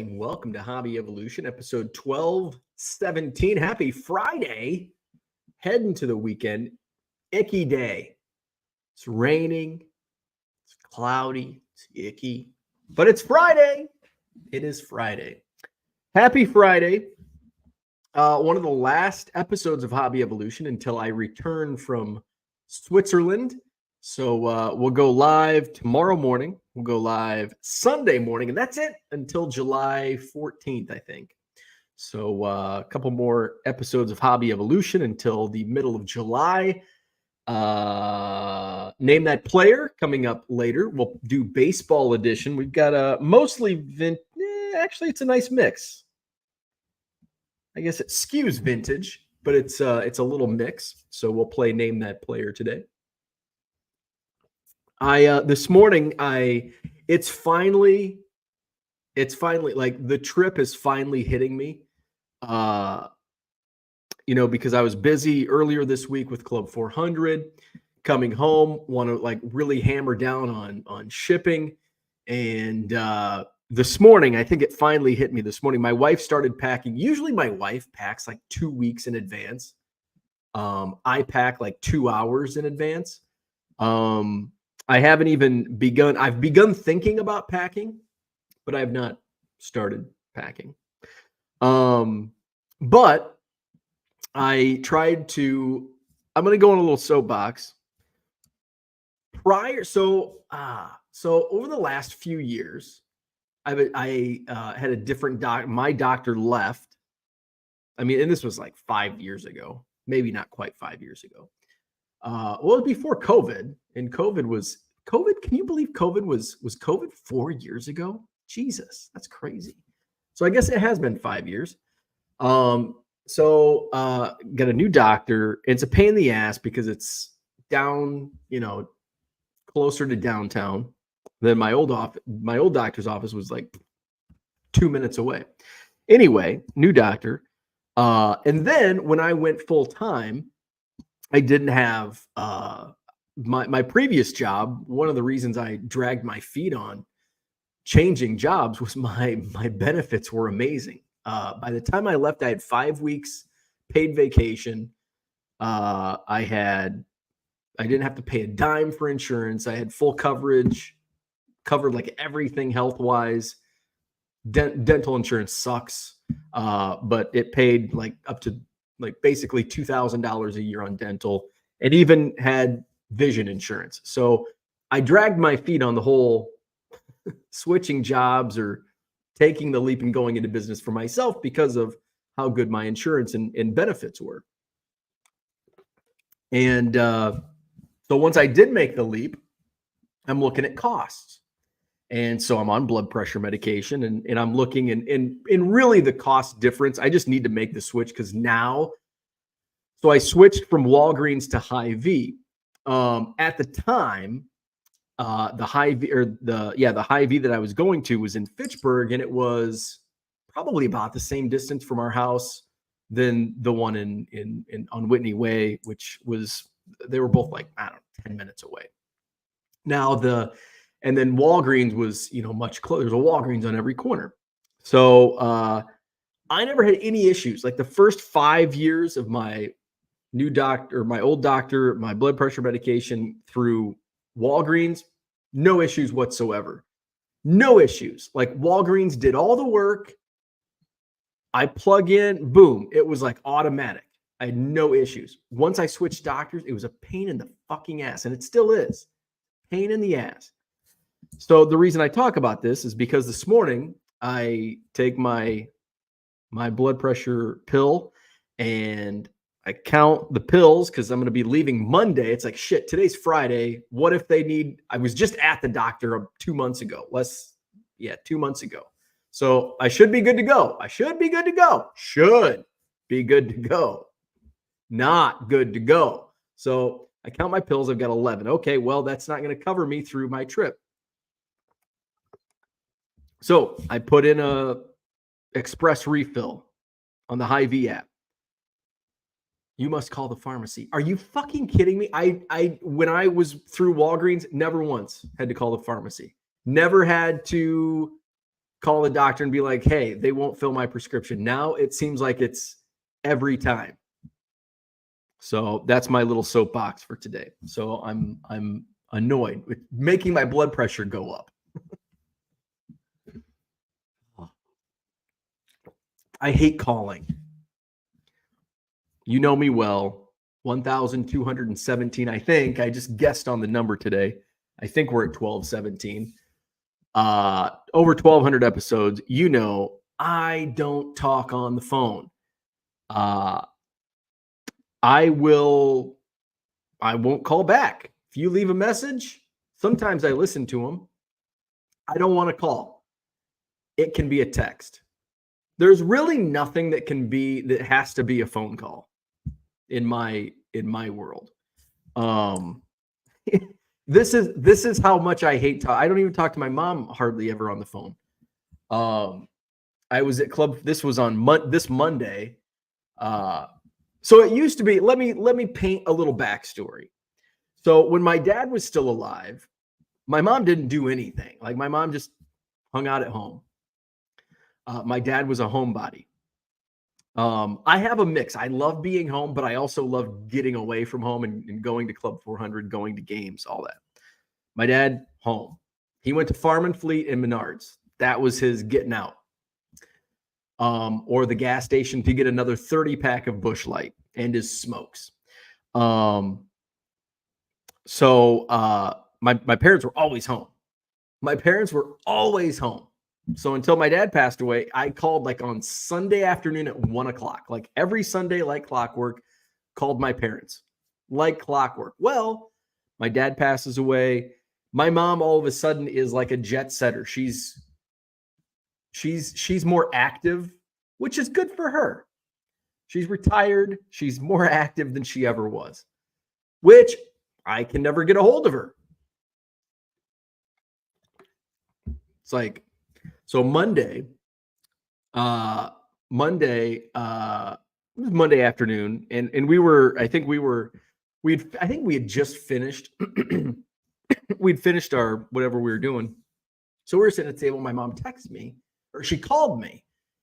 morning. Welcome to Hobby Evolution, episode 1217. Happy Friday. Heading to the weekend. Icky day. It's raining. It's cloudy. It's icky. But it's Friday. It is Friday. Happy Friday. One of the last episodes of Hobby Evolution until I return from Switzerland. So we'll go live tomorrow morning. We'll go live Sunday morning, and that's it until July 14th, I think. So a couple more episodes of Hobby Evolution until the middle of July. Name That Player coming up later. We'll do baseball edition. We've got a mostly actually, it's a nice mix. I guess it skews vintage, but it's a little mix. So we'll play Name That Player today. This morning, it's finally like the trip is finally hitting me. Because I was busy earlier this week with Club 400, coming home, want to like really hammer down on shipping. And this morning, I think it finally hit me this morning. My wife started packing. Usually my wife packs like 2 weeks in advance. I pack like 2 hours in advance. I haven't even begun. I've begun thinking about packing, but I have not started packing. But I tried to, I'm going to go on a little soapbox. So over the last few years, I had a different doc. My doctor left. I mean, and this was like 5 years ago, maybe not quite 5 years ago. Well, it was before COVID, and COVID. Can you believe COVID was COVID 4 years ago? Jesus, that's crazy. So I guess it has been 5 years. Got a new doctor. It's a pain in the ass because it's down, closer to downtown than my old doctor's office was like 2 minutes away. Anyway, new doctor. And then when I went full time, I didn't have my previous job. One of the reasons I dragged my feet on changing jobs was my benefits were amazing. By the time I left, I had 5 weeks paid vacation. I didn't have to pay a dime for insurance. I had full coverage, covered like everything health-wise. Dental insurance sucks, but it paid like up to like basically $2,000 a year on dental, and even had vision insurance. So I dragged my feet on the whole switching jobs or taking the leap and going into business for myself because of how good my insurance and benefits were. And so once I did make the leap, I'm looking at costs. And so I'm on blood pressure medication, and I'm looking in really the cost difference. I just need to make the switch because now, so I switched from Walgreens to Hy-Vee. At the time, the Hy-Vee the Hy-Vee that I was going to was in Pittsburgh, and it was probably about the same distance from our house than the one in on Whitney Way, which was, they were both like, I don't know, 10 minutes away. Now and then Walgreens was, much closer. There's a Walgreens on every corner. So I never had any issues. Like the first 5 years of my new doctor, my old doctor, my blood pressure medication through Walgreens, no issues whatsoever. No issues. Like Walgreens did all the work. I plug in, boom, it was like automatic. I had no issues. Once I switched doctors, it was a pain in the fucking ass, and it still is. Pain in the ass. So the reason I talk about this is because this morning I take my blood pressure pill and I count the pills because I'm going to be leaving Monday. It's like, shit, today's Friday. What if they need, I was just at the doctor 2 months ago. 2 months ago. So I should be good to go. Should be good to go. Not good to go. So I count my pills. I've got 11. Okay, well, that's not going to cover me through my trip. So I put in a express refill on the Hy-Vee app. You must call the pharmacy. Are you fucking kidding me? I when I was through Walgreens, never once had to call the pharmacy. Never had to call the doctor and be like, hey, they won't fill my prescription. Now it seems like it's every time. So that's my little soapbox for today. So I'm annoyed with making my blood pressure go up. I hate calling. You know me well. 1,217, I think. I just guessed on the number today. I think we're at 1,217. Over 1,200 episodes. You know, I don't talk on the phone. I won't call back. If you leave a message, sometimes I listen to them. I don't want to call. It can be a text. There's really nothing that has to be a phone call in my world. This is how much I hate talk. I don't even talk to my mom hardly ever on the phone. I was at club. This was on this Monday. So it used to be, let me paint a little backstory. So when my dad was still alive, my mom didn't do anything. Like my mom just hung out at home. My dad was a homebody. I have a mix. I love being home, but I also love getting away from home and going to Club 400, going to games, all that. My dad, home. He went to Farm and Fleet and Menards. That was his getting out. Or the gas station to get another 30-pack of Busch Light and his smokes. So my parents were always home. My parents were always home. So until my dad passed away, I called like on Sunday afternoon at 1:00. Like every Sunday, like clockwork, called my parents. Like clockwork. Well, my dad passes away. My mom all of a sudden is like a jet setter. She's more active, which is good for her. She's retired. She's more active than she ever was, which I can never get a hold of her. It's like, so Monday afternoon, and we had just finished. We'd finished our whatever we were doing. So we were sitting at the table. My mom texted me, or she called me,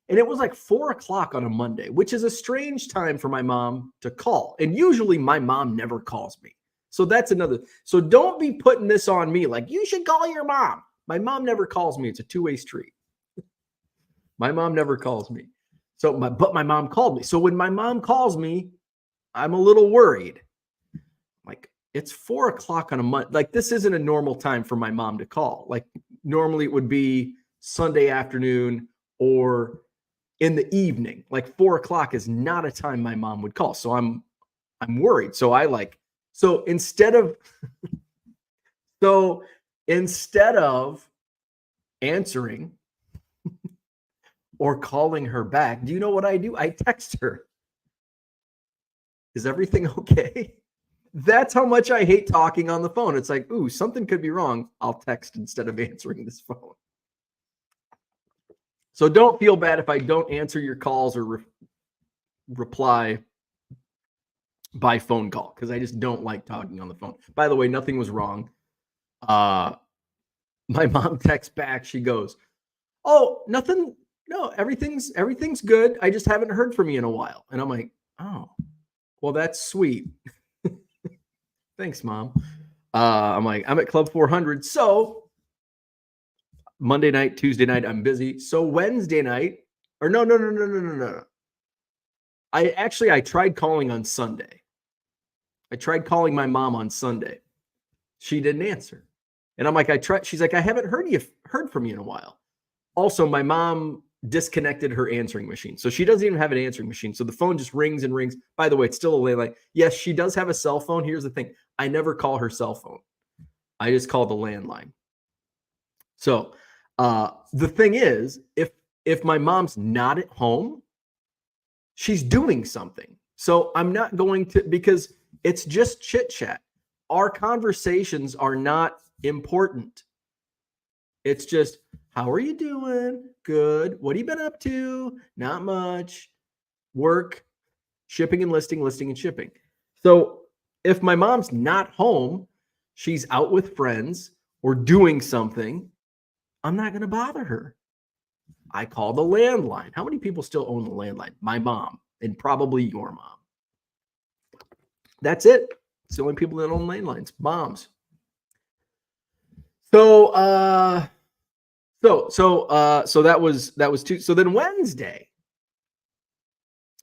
and it was like 4:00 on a Monday, which is a strange time for my mom to call. And usually my mom never calls me. So that's another. So don't be putting this on me like you should call your mom. My mom never calls me. It's a two-way street. My mom never calls me. But my mom called me. So when my mom calls me, I'm a little worried. Like, it's 4:00 on a Monday. Like, this isn't a normal time for my mom to call. Like, normally it would be Sunday afternoon or in the evening. Like 4:00 is not a time my mom would call. So I'm worried. So instead of answering or calling her back, do you know what I do? I text her. Is everything okay? That's how much I hate talking on the phone. It's like, ooh, something could be wrong. I'll text instead of answering this phone. So don't feel bad if I don't answer your calls or reply by phone call, because I just don't like talking on the phone. By the way, nothing was wrong. My mom texts back. She goes, oh, nothing. No, everything's good. I just haven't heard from you in a while. And I'm like, oh, well, that's sweet. Thanks, Mom. I'm like, I'm at Club 400. So Monday night, Tuesday night, I'm busy. So Wednesday night, or no. I tried calling on Sunday. I tried calling my mom on Sunday. She didn't answer. And I'm like, she's like, I haven't heard from you in a while. Also, my mom disconnected her answering machine. So she doesn't even have an answering machine. So the phone just rings and rings. By the way, it's still a landline. Yes, she does have a cell phone. Here's the thing. I never call her cell phone. I just call the landline. So the thing is, if my mom's not at home, she's doing something. So I'm not going to, because it's just chit chat. Our conversations are not important. It's just, how are you doing? Good. What have you been up to? Not much. Work, shipping and listing and shipping. So if my mom's not home, she's out with friends or doing something, I'm not going to bother her. I call the landline. How many people still own the landline? My mom and probably your mom. That's it. It's the only people that own landlines, moms. So that was Tuesday. So then Wednesday,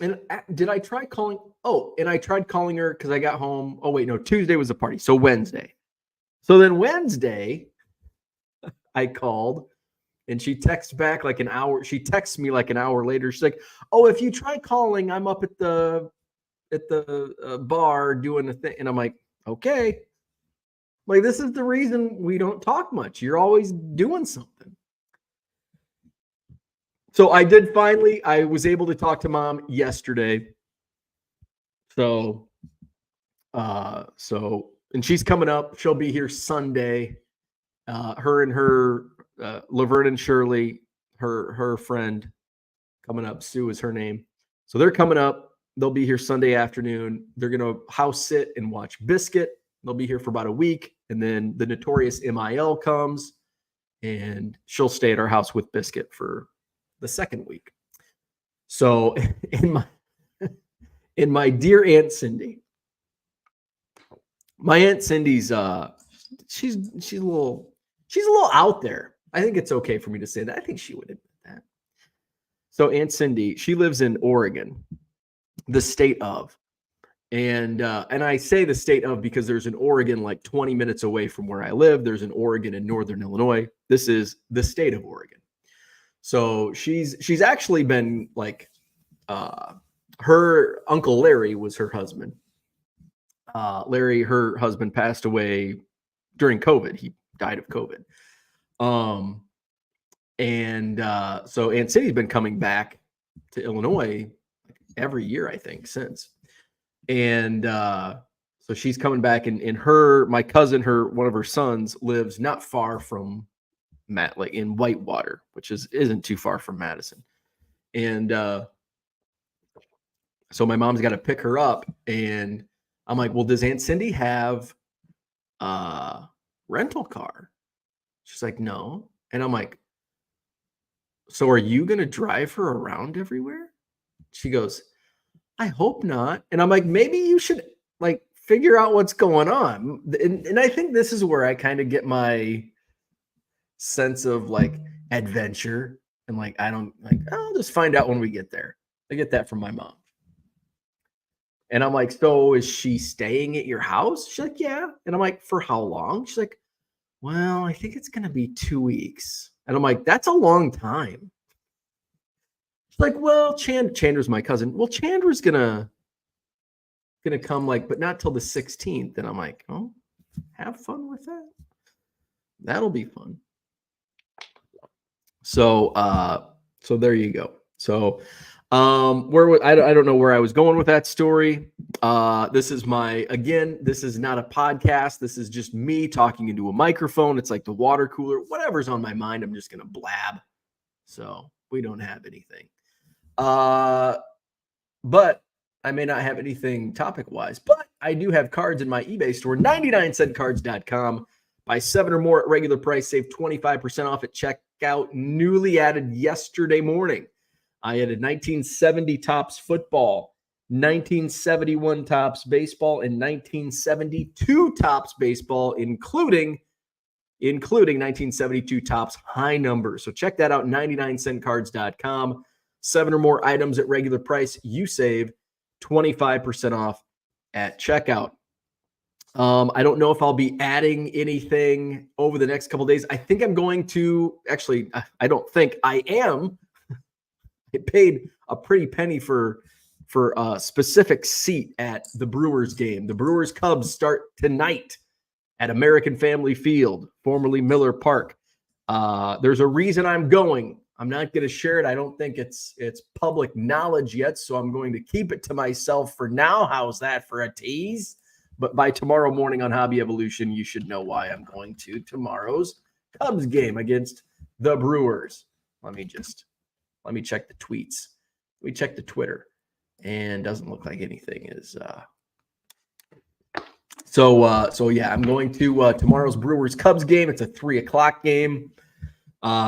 and did I try calling? Oh, and I tried calling her because I got home. Oh wait, no, Tuesday was the party. So Wednesday. So then Wednesday, I called, and she texts back like an hour. She texts me like an hour later. She's like, "Oh, if you try calling, I'm up at the bar doing a thing." And I'm like, "Okay." Like, this is the reason we don't talk much. You're always doing something. So I was able to talk to mom yesterday. So, and she's coming up. She'll be here Sunday. Her and her, Laverne and Shirley, her friend coming up. Sue is her name. So they're coming up. They'll be here Sunday afternoon. They're going to house sit and watch Biscuit. They'll be here for about a week. And then the notorious MIL comes and she'll stay at our house with Biscuit for the second week. So in my dear Aunt Cindy, my Aunt Cindy's she's a little out there. I think it's okay for me to say that. I think she would admit that. So Aunt Cindy, she lives in Oregon, the state of. And I say the state of because there's an Oregon like 20 minutes away from where I live. There's an Oregon in northern Illinois. This is the state of Oregon. So she's actually been like, her Uncle Larry was her husband. Larry, her husband, passed away during COVID. He died of COVID. So Aunt Cindy's been coming back to Illinois every year, I think, since. And so she's coming back, and my cousin, one of her sons, lives not far from like in Whitewater, which isn't too far from Madison. And so my mom's got to pick her up, and I'm like, well, does Aunt Cindy have a rental car? She's like, no. And I'm like, so are you going to drive her around everywhere? She goes, I hope not. And I'm like, maybe you should like figure out what's going on. And I think this is where I kind of get my sense of like adventure. And like, I'll just find out when we get there. I get that from my mom. And I'm like, so is she staying at your house? She's like, yeah. And I'm like, for how long? She's like, well, I think it's going to be 2 weeks. And I'm like, that's a long time. She's like, well, Chandra's my cousin. Well, Chandra's gonna come like, but not till the 16th. And I'm like, oh, have fun with that. That'll be fun. So there you go. So I don't know where I was going with that story. This is not a podcast. This is just me talking into a microphone. It's like the water cooler, whatever's on my mind, I'm just going to blab. So we don't have anything. But I may not have anything topic wise, but I do have cards in my eBay store, 99centcards.com. Buy 7 or more at regular price, save 25% off at checkout. Newly added yesterday morning. I added 1970 Topps football, 1971 Topps baseball, and 1972 Topps baseball, including 1972 Topps high numbers. So check that out, 99centcards.com. 7 or more items at regular price, you save 25% off at checkout. I don't know if I'll be adding anything over the next couple of days. I think I'm going to, actually, I don't think I am. I paid a pretty penny for a specific seat at the Brewers game. The Brewers Cubs start tonight at American Family Field, formerly Miller Park. There's a reason I'm going. I'm not going to share it. I don't think it's public knowledge yet, so I'm going to keep it to myself for now. How's that for a tease? But by tomorrow morning on Hobby Evolution, you should know why I'm going to tomorrow's Cubs game against the Brewers. Let me check the tweets. We check the Twitter, and doesn't look like anything is. So yeah, I'm going to tomorrow's Brewers Cubs game. It's a 3:00 game.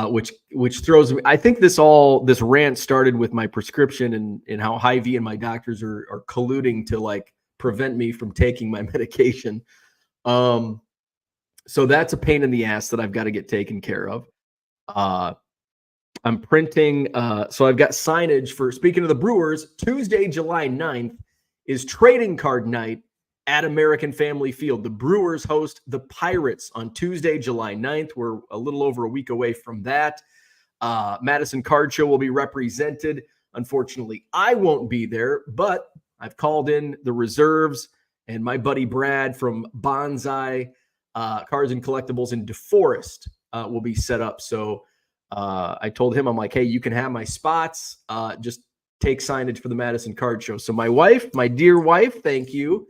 which throws me. I think this rant started with my prescription and how Hy-Vee and my doctors are colluding to like prevent me from taking my medication. So that's a pain in the ass that I've got to get taken care of. I'm printing. So I've got signage for, speaking of the Brewers, Tuesday, July 9th is trading card night at American Family Field. The Brewers host the Pirates on Tuesday, July 9th. We're a little over a week away from that. Madison Card Show will be represented. Unfortunately, I won't be there, but I've called in the reserves, and my buddy Brad from Bonsai Cards and Collectibles in DeForest will be set up. So I told him, I'm like, hey, you can have my spots. Just take signage for the Madison Card Show. So my wife, my dear wife, thank you,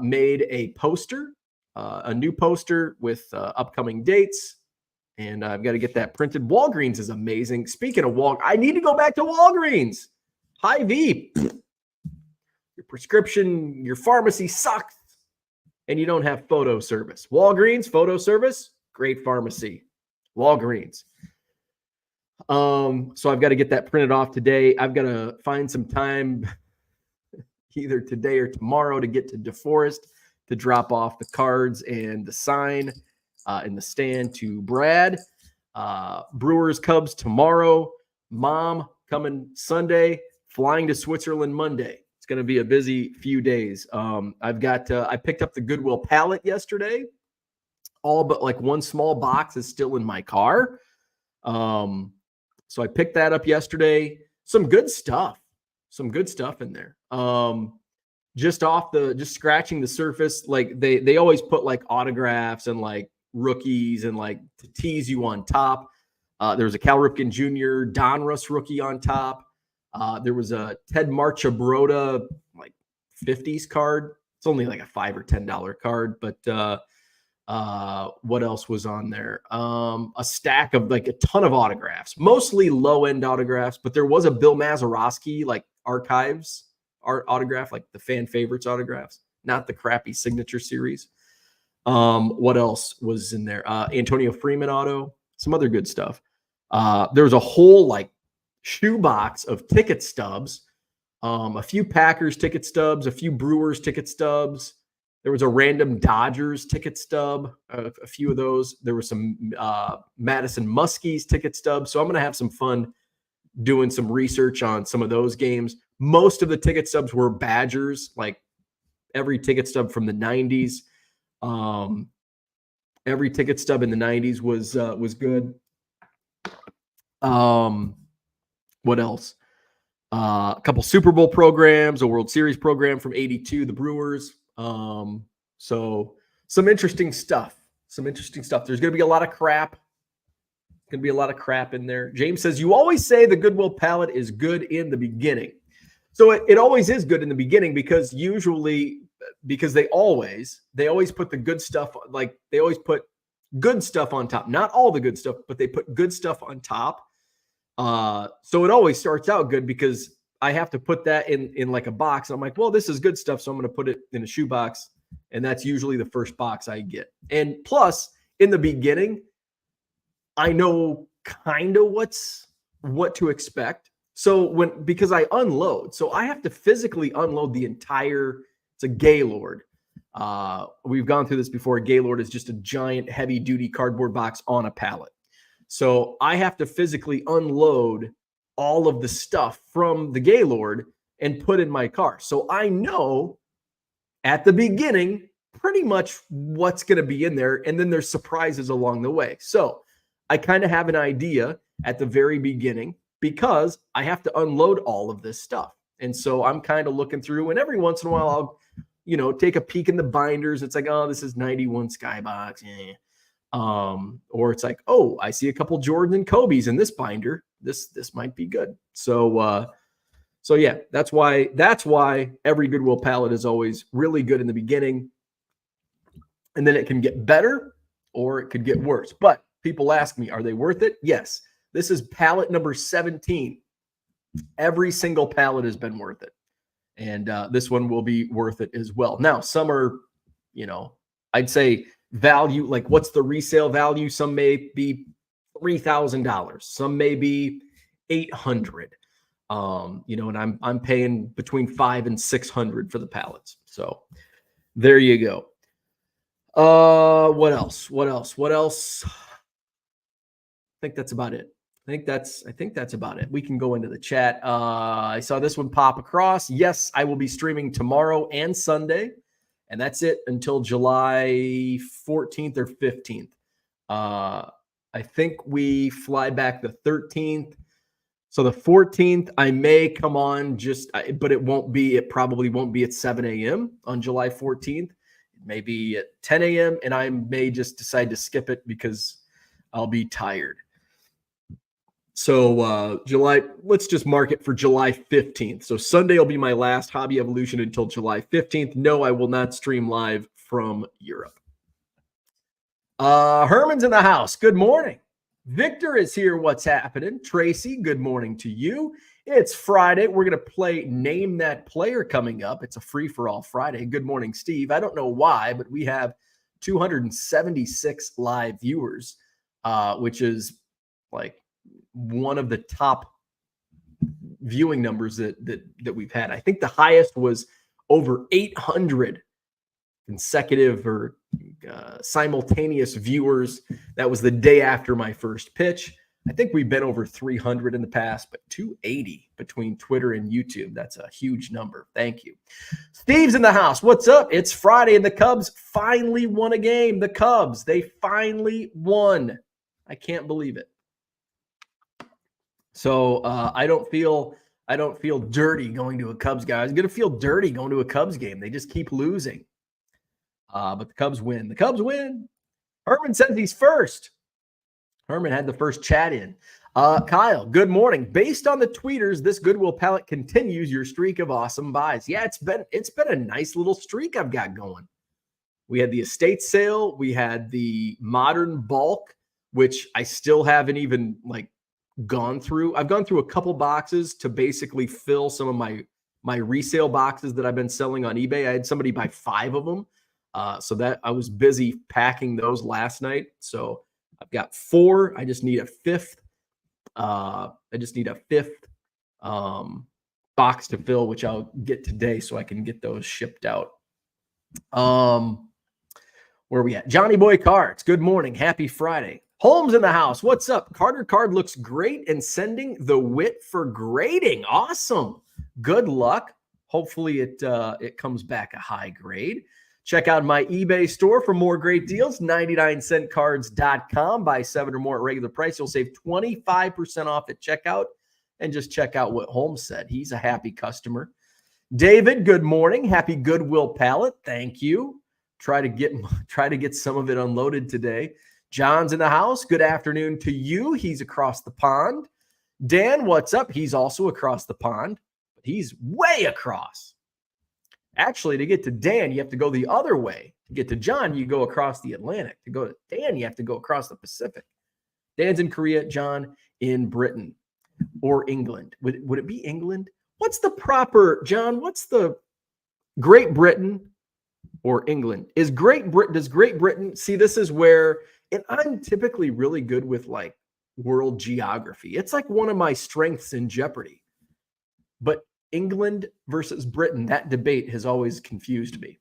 made a poster, a new poster with upcoming dates. And I've got to get that printed. Walgreens is amazing. Speaking of I need to go back to Walgreens. Hy-Vee. Your prescription, your pharmacy sucks, and you don't have photo service. Walgreens, photo service, great pharmacy. Walgreens. So I've got to get that printed off today. I've got to find some time either today or tomorrow to get to DeForest to drop off the cards and the sign in the stand to Brad. Brewers, Cubs tomorrow. Mom coming Sunday, flying to Switzerland Monday. It's going to be a busy few days. I picked up the Goodwill pallet yesterday. All but like one small box is still in my car. So I picked that up yesterday. Some good stuff in there. Just scratching the surface. Like they always put like autographs and like rookies and like to tease you on top. There was a Cal Ripken Jr. Donruss rookie on top. There was a Ted Marchibroda like 50s card. It's only like a $5 or $10 card, but what else was on there? A stack of like a ton of autographs, mostly low-end autographs, but there was a Bill Mazeroski like archives art autograph, like the fan favorites autographs, not the crappy signature series. What else was in there? Antonio Freeman auto, some other good stuff. There was a whole like shoebox of ticket stubs, a few Packers ticket stubs, a few Brewers ticket stubs. There was a random Dodgers ticket stub, a few of those. There were some Madison Muskies ticket stubs. So I'm going to have some fun doing some research on some of those games. Most of the ticket stubs were Badgers, like every ticket stub from the 90s. Every ticket stub in the 90s was good. What else? A couple Super Bowl programs, a World Series program from 82, the Brewers. So some interesting stuff. There's going to be a lot of crap. In there. James says, you always say the Goodwill palette is good in the beginning. So it always is good in the beginning because they always put the good stuff, like they always put good stuff on top. Not all the good stuff, but they put good stuff on top. So it always starts out good because I have to put that in like a box. I'm like, well, this is good stuff, so I'm going to put it in a shoebox, and that's usually the first box I get. And plus, in the beginning, I know kind of what to expect. So because I unload, so I have to physically unload the entire. It's a Gaylord. We've gone through this before. A Gaylord is just a giant, heavy-duty cardboard box on a pallet. So I have to physically unload all of the stuff from the Gaylord and put in my car. So I know at the beginning pretty much what's going to be in there, and then there's surprises along the way. So I kind of have an idea at the very beginning because I have to unload all of this stuff. And so I'm kind of looking through, and every once in a while I'll take a peek in the binders. It's like, oh, this is 91 Skybox. Or it's like, oh, I see a couple Jordan and Kobe's in this binder. This might be good. So yeah, that's why every Goodwill palette is always really good in the beginning. And then it can get better or it could get worse. But people ask me, are they worth it? Yes. This is palette number 17. Every single palette has been worth it. And this one will be worth it as well. Now, some are, I'd say value, like what's the resale value? Some may be $3,000. Some may be $800. And I'm paying between $500 and $600 for the pallets. So there you go. What else? I think that's about it. I think that's about it. We can go into the chat. I saw this one pop across. Yes, I will be streaming tomorrow and Sunday, and that's it until July 14th or 15th. I think we fly back the 13th. So the 14th, I may come on but it probably won't be at 7 a.m. on July 14th. It may be at 10 a.m. and I may just decide to skip it because I'll be tired. So let's just mark it for July 15th. So Sunday will be my last Hobby Evolution until July 15th. No, I will not stream live from Europe. Herman's in the house. Good morning. Victor is here. What's happening? Tracy, good morning to you. It's Friday. We're going to play Name That Player coming up. It's a free-for-all Friday. Good morning, Steve. I don't know why, but we have 276 live viewers, which is like one of the top viewing numbers that we've had. I think the highest was over 800 consecutive or simultaneous viewers. That was the day after my first pitch. I think we've been over 300 in the past, but 280 between Twitter and YouTube. That's a huge number. Thank you. Steve's in the house. What's up? It's Friday and the Cubs finally won a game. The Cubs, they finally won. I can't believe it. So I don't feel dirty going to a Cubs game. I was going to feel dirty going to a Cubs game. They just keep losing. But the Cubs win. The Cubs win. Herman says he's first. Herman had the first chat in. Kyle, good morning. Based on the tweeters, this Goodwill pallet continues your streak of awesome buys. Yeah, it's been a nice little streak I've got going. We had the estate sale. We had the modern bulk, which I still haven't even gone through. I've gone through a couple boxes to basically fill some of my resale boxes that I've been selling on eBay. I had somebody buy 5 of them. So that I was busy packing those last night. So I've got 4. I just need a 5th. Box to fill, which I'll get today so I can get those shipped out. Where are we at? Johnny Boy Cards. Good morning. Happy Friday. Holmes in the house. What's up? Carter card looks great and sending the wit for grading. Awesome. Good luck. Hopefully it comes back a high grade. Check out my eBay store for more great deals, 99centcards.com. Buy 7 or more at regular price. You'll save 25% off at checkout. And just check out what Holmes said. He's a happy customer. David, good morning. Happy Goodwill pallet. Thank you. Try to get some of it unloaded today. John's in the house. Good afternoon to you. He's across the pond. Dan, what's up? He's also across the pond, but he's way across. Actually, to get to Dan, you have to go the other way. To get to John, you go across the Atlantic. To go to Dan, you have to go across the Pacific. Dan's in Korea, John in Britain or England. Would it be England? What's the proper, John, what's the Great Britain or England? Does Great Britain, see, this is where, and I'm typically really good with world geography. It's one of my strengths in Jeopardy. But England versus Britain, that debate has always confused me.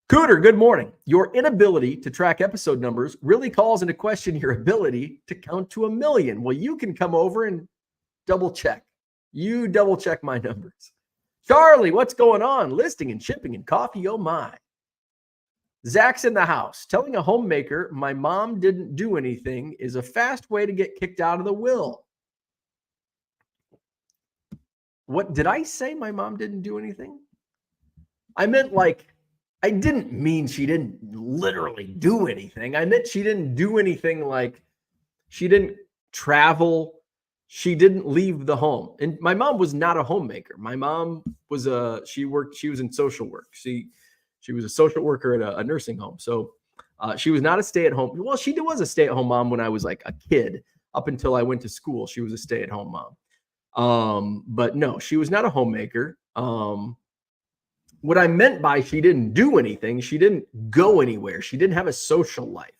Cooter, good morning. Your inability to track episode numbers really calls into question your ability to count to 1,000,000. Well, you can come over and double check. You double check my numbers. Charlie, what's going on? Listing and shipping and coffee, oh my. Zach's in the house. Telling a homemaker my mom didn't do anything is a fast way to get kicked out of the will. What did I say? My mom didn't do anything? I meant I didn't mean she didn't literally do anything. I meant she didn't do anything she didn't travel. She didn't leave the home. And my mom was not a homemaker. My mom was she was in social work. She was a social worker at a nursing home. So she was not a stay-at-home. Well, she was a stay-at-home mom when I was a kid. Up until I went to school, she was a stay-at-home mom. But no, she was not a homemaker. What I meant by she didn't do anything, she didn't go anywhere. She didn't have a social life.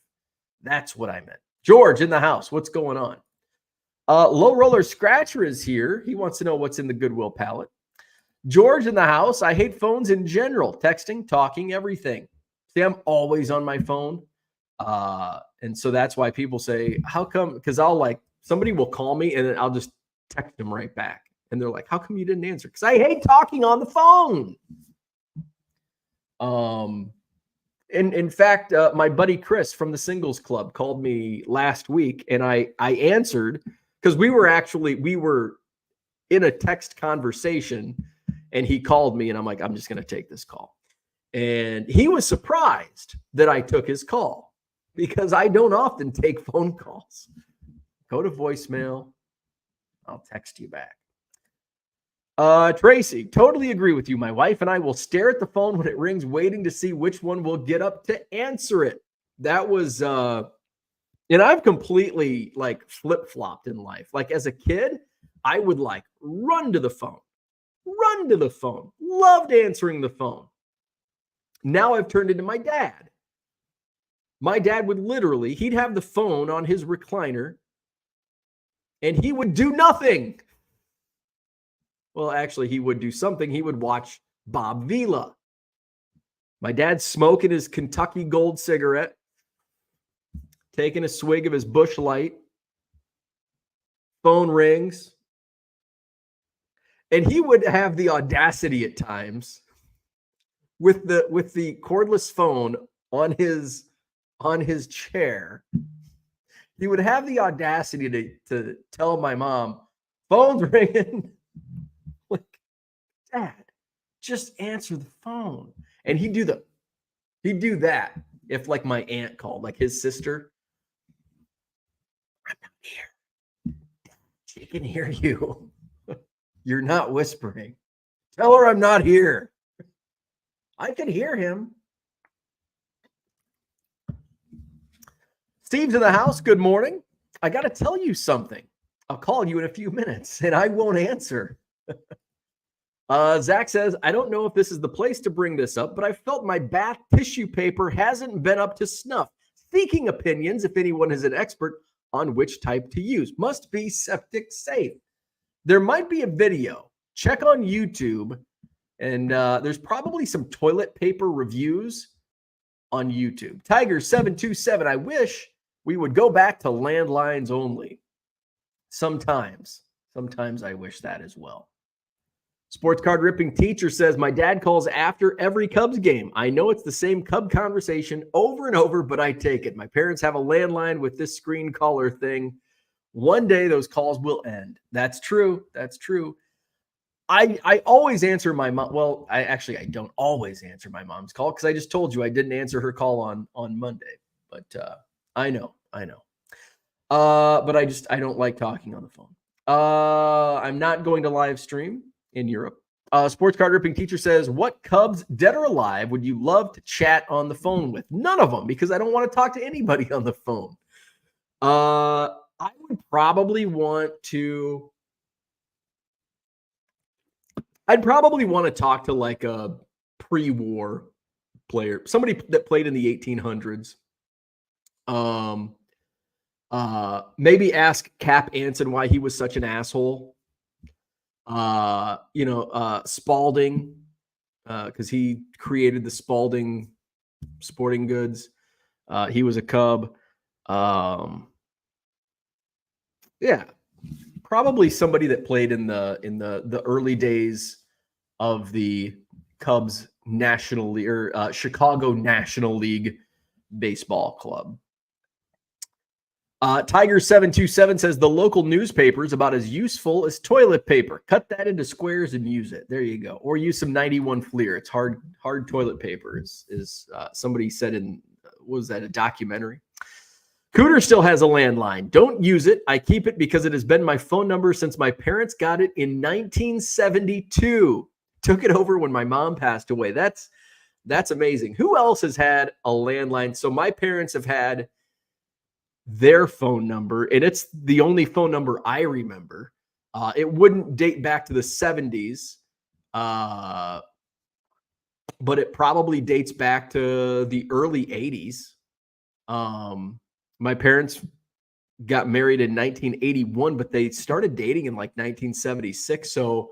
That's what I meant. George in the house. What's going on? Low Roller Scratcher is here. He wants to know what's in the Goodwill pallet. George in the house. I hate phones in general. Texting, talking, everything. See, I'm always on my phone. And so that's why people say, how come? Because somebody will call me and then I'll just text them right back. And they're like, how come you didn't answer? Because I hate talking on the phone. In fact, my buddy Chris from the Singles Club called me last week, and I answered because we were in a text conversation, and he called me, and I'm like, I'm just going to take this call. And he was surprised that I took his call because I don't often take phone calls. Go to voicemail. I'll text you back. Tracy, totally agree with you. My wife and I will stare at the phone when it rings, waiting to see which one will get up to answer it. That was, and I've completely flip-flopped in life. Like as a kid, I would run to the phone, loved answering the phone. Now I've turned into my dad. My dad would he'd have the phone on his recliner and he would do nothing. Well, actually, he would do something. He would watch Bob Vila. My dad's smoking his Kentucky Gold cigarette, taking a swig of his Busch Light. Phone rings. And he would have the audacity at times with the cordless phone on his chair. He would have the audacity to tell my mom, phone's ringing. Dad, just answer the phone. And he'd do that if my aunt called, his sister. I'm not here. She can hear you. You're not whispering. Tell her I'm not here. I can hear him. Steve's in the house. Good morning. I got to tell you something. I'll call you in a few minutes and I won't answer. Zach says, I don't know if this is the place to bring this up, but I felt my bath tissue paper hasn't been up to snuff. Seeking opinions, if anyone is an expert on which type to use. Must be septic safe. There might be a video. Check on YouTube, and there's probably some toilet paper reviews on YouTube. Tiger727, I wish we would go back to landlines only. Sometimes I wish that as well. Sports card ripping teacher says, my dad calls after every Cubs game. I know it's the same Cub conversation over and over, but I take it. My parents have a landline with this screen caller thing. One day those calls will end. That's true. I always answer my mom. Well, I don't always answer my mom's call because I just told you I didn't answer her call on Monday. But I know. But I don't like talking on the phone. I'm not going to live stream in Europe. Sports card ripping teacher says, what Cubs, dead or alive, would you love to chat on the phone with? None of them, because I don't want to talk to anybody on the phone. I would probably want to. I'd probably want to talk to a pre-war player, somebody that played in the 1800s. Maybe ask Cap Anson why he was such an asshole. Spalding, because he created the Spalding sporting goods. He was a Cub. Yeah, probably somebody that played in the early days of the Cubs National League or Chicago National League baseball club. Tiger727 says the local newspaper is about as useful as toilet paper. Cut that into squares and use it. There you go. Or use some 91 Fleer. It's hard toilet paper. Is somebody said in, was that a documentary? Cooter still has a landline. Don't use it. I keep it because it has been my phone number since my parents got it in 1972. Took it over when my mom passed away. That's amazing. Who else has had a landline? So my parents have had their phone number, and it's the only phone number I remember. It wouldn't date back to the 70s, but it probably dates back to the early 80s. My parents got married in 1981, but they started dating in like 1976. So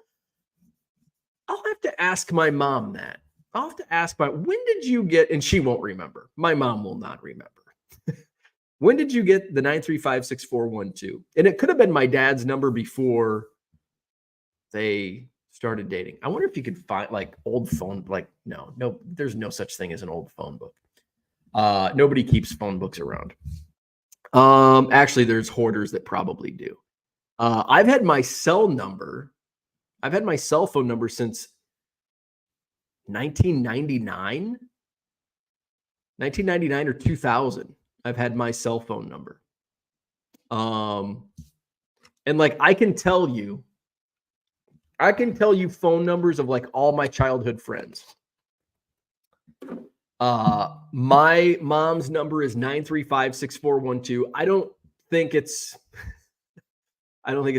I'll have to ask my mom that. I'll have to ask when did you get, and she won't remember. My mom will not remember. When did you get the 935-6412? And it could have been my dad's number before they started dating. I wonder if you could find like old phone, like no, there's no such thing as an old phone book. Nobody keeps phone books around. Actually, there's hoarders that probably do. I've had my cell phone number since 1999 or 2000. I've had my cell phone number. And like, I can tell you phone numbers of like all my childhood friends. My mom's number is 935-6412. I don't think it's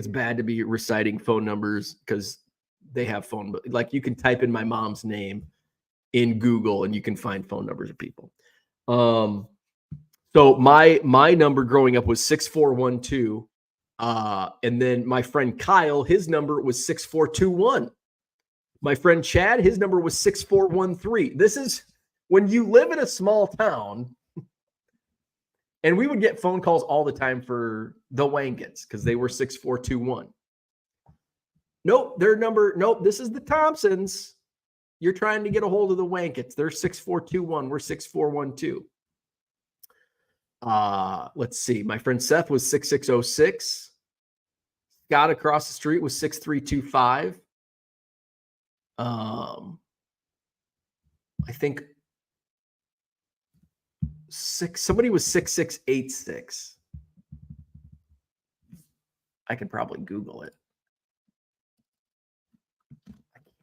bad to be reciting phone numbers because they have phone, like you can type in my mom's name in Google and you can find phone numbers of people. So my number growing up was 6412. And then my friend Kyle, his number was 6421. My friend Chad, his number was 6413. This is when you live in a small town, and we would get phone calls all the time for the Wangets because they were 6421. Nope, this is the Thompsons. You're trying to get a hold of the Wankets. They're 6421. We're 6412. Let's see. My friend Seth was 6606. Scott across the street was 6325. I think somebody was 6686. I could probably Google it.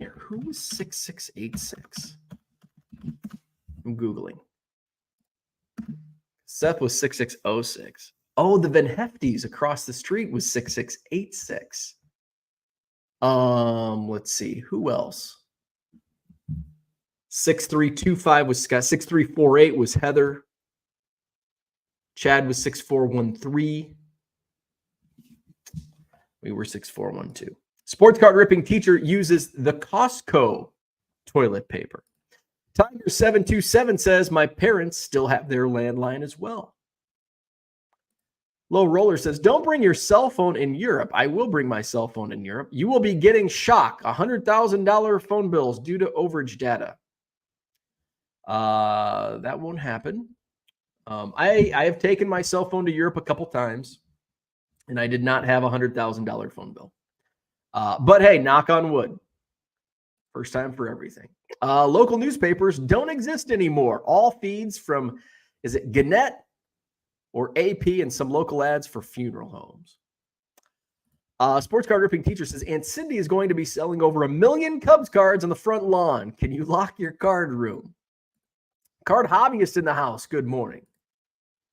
Who was 6686? I'm Googling. Seth was 6606. Oh, the Van Hefties across the street was 6686. Let's see. Who else? 6325 was Scott. 6348 was Heather. Chad was 6413. We were 6412. Sports card ripping teacher uses the Costco toilet paper. Tiger 727 says, my parents still have their landline as well. Low Roller says, don't bring your cell phone in Europe. I will bring my cell phone in Europe. You will be getting shock. $100,000 phone bills due to overage data. That won't happen. I have taken my cell phone to Europe a couple times, and I did not have a $100,000 phone bill. But hey, knock on wood. First time for everything. Local newspapers don't exist anymore. All feeds from, is it Gannett or AP, and some local ads for funeral homes. Sports card ripping teacher says, Aunt Cindy is going to be selling over 1 million Cubs cards on the front lawn. Can you lock your card room? Card hobbyist in the house. Good morning.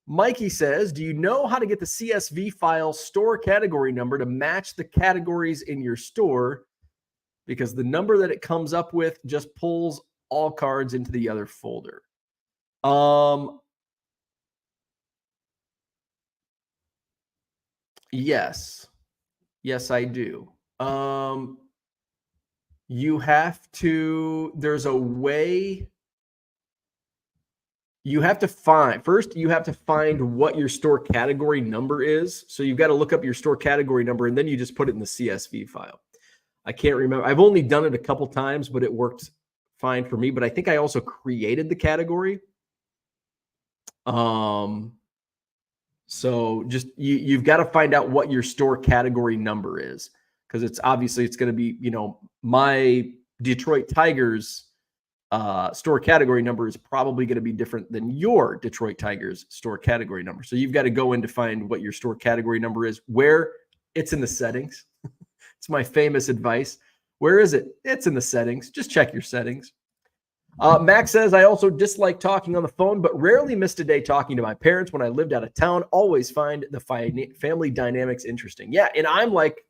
Mikey says, do you know how to get the CSV file store category number to match the categories in your store? Because the number that it comes up with just pulls all cards into the other folder. Yes, I do. You have to, there's a way. You have to find what your store category number is. So you've got to look up your store category number, and then you just put it in the CSV file. I can't remember. I've only done it a couple times, but it worked fine for me. But I think I also created the category. So just you've got to find out what your store category number is, because it's going to be, my Detroit Tigers store category number is probably going to be different than your Detroit Tigers store category number. So you've got to go in to find what your store category number is, where it's in the settings. It's my famous advice. Where is it? It's in the settings. Just check your settings. Max says, I also dislike talking on the phone, but rarely missed a day talking to my parents when I lived out of town. Always find the family dynamics interesting. Yeah, and I'm like,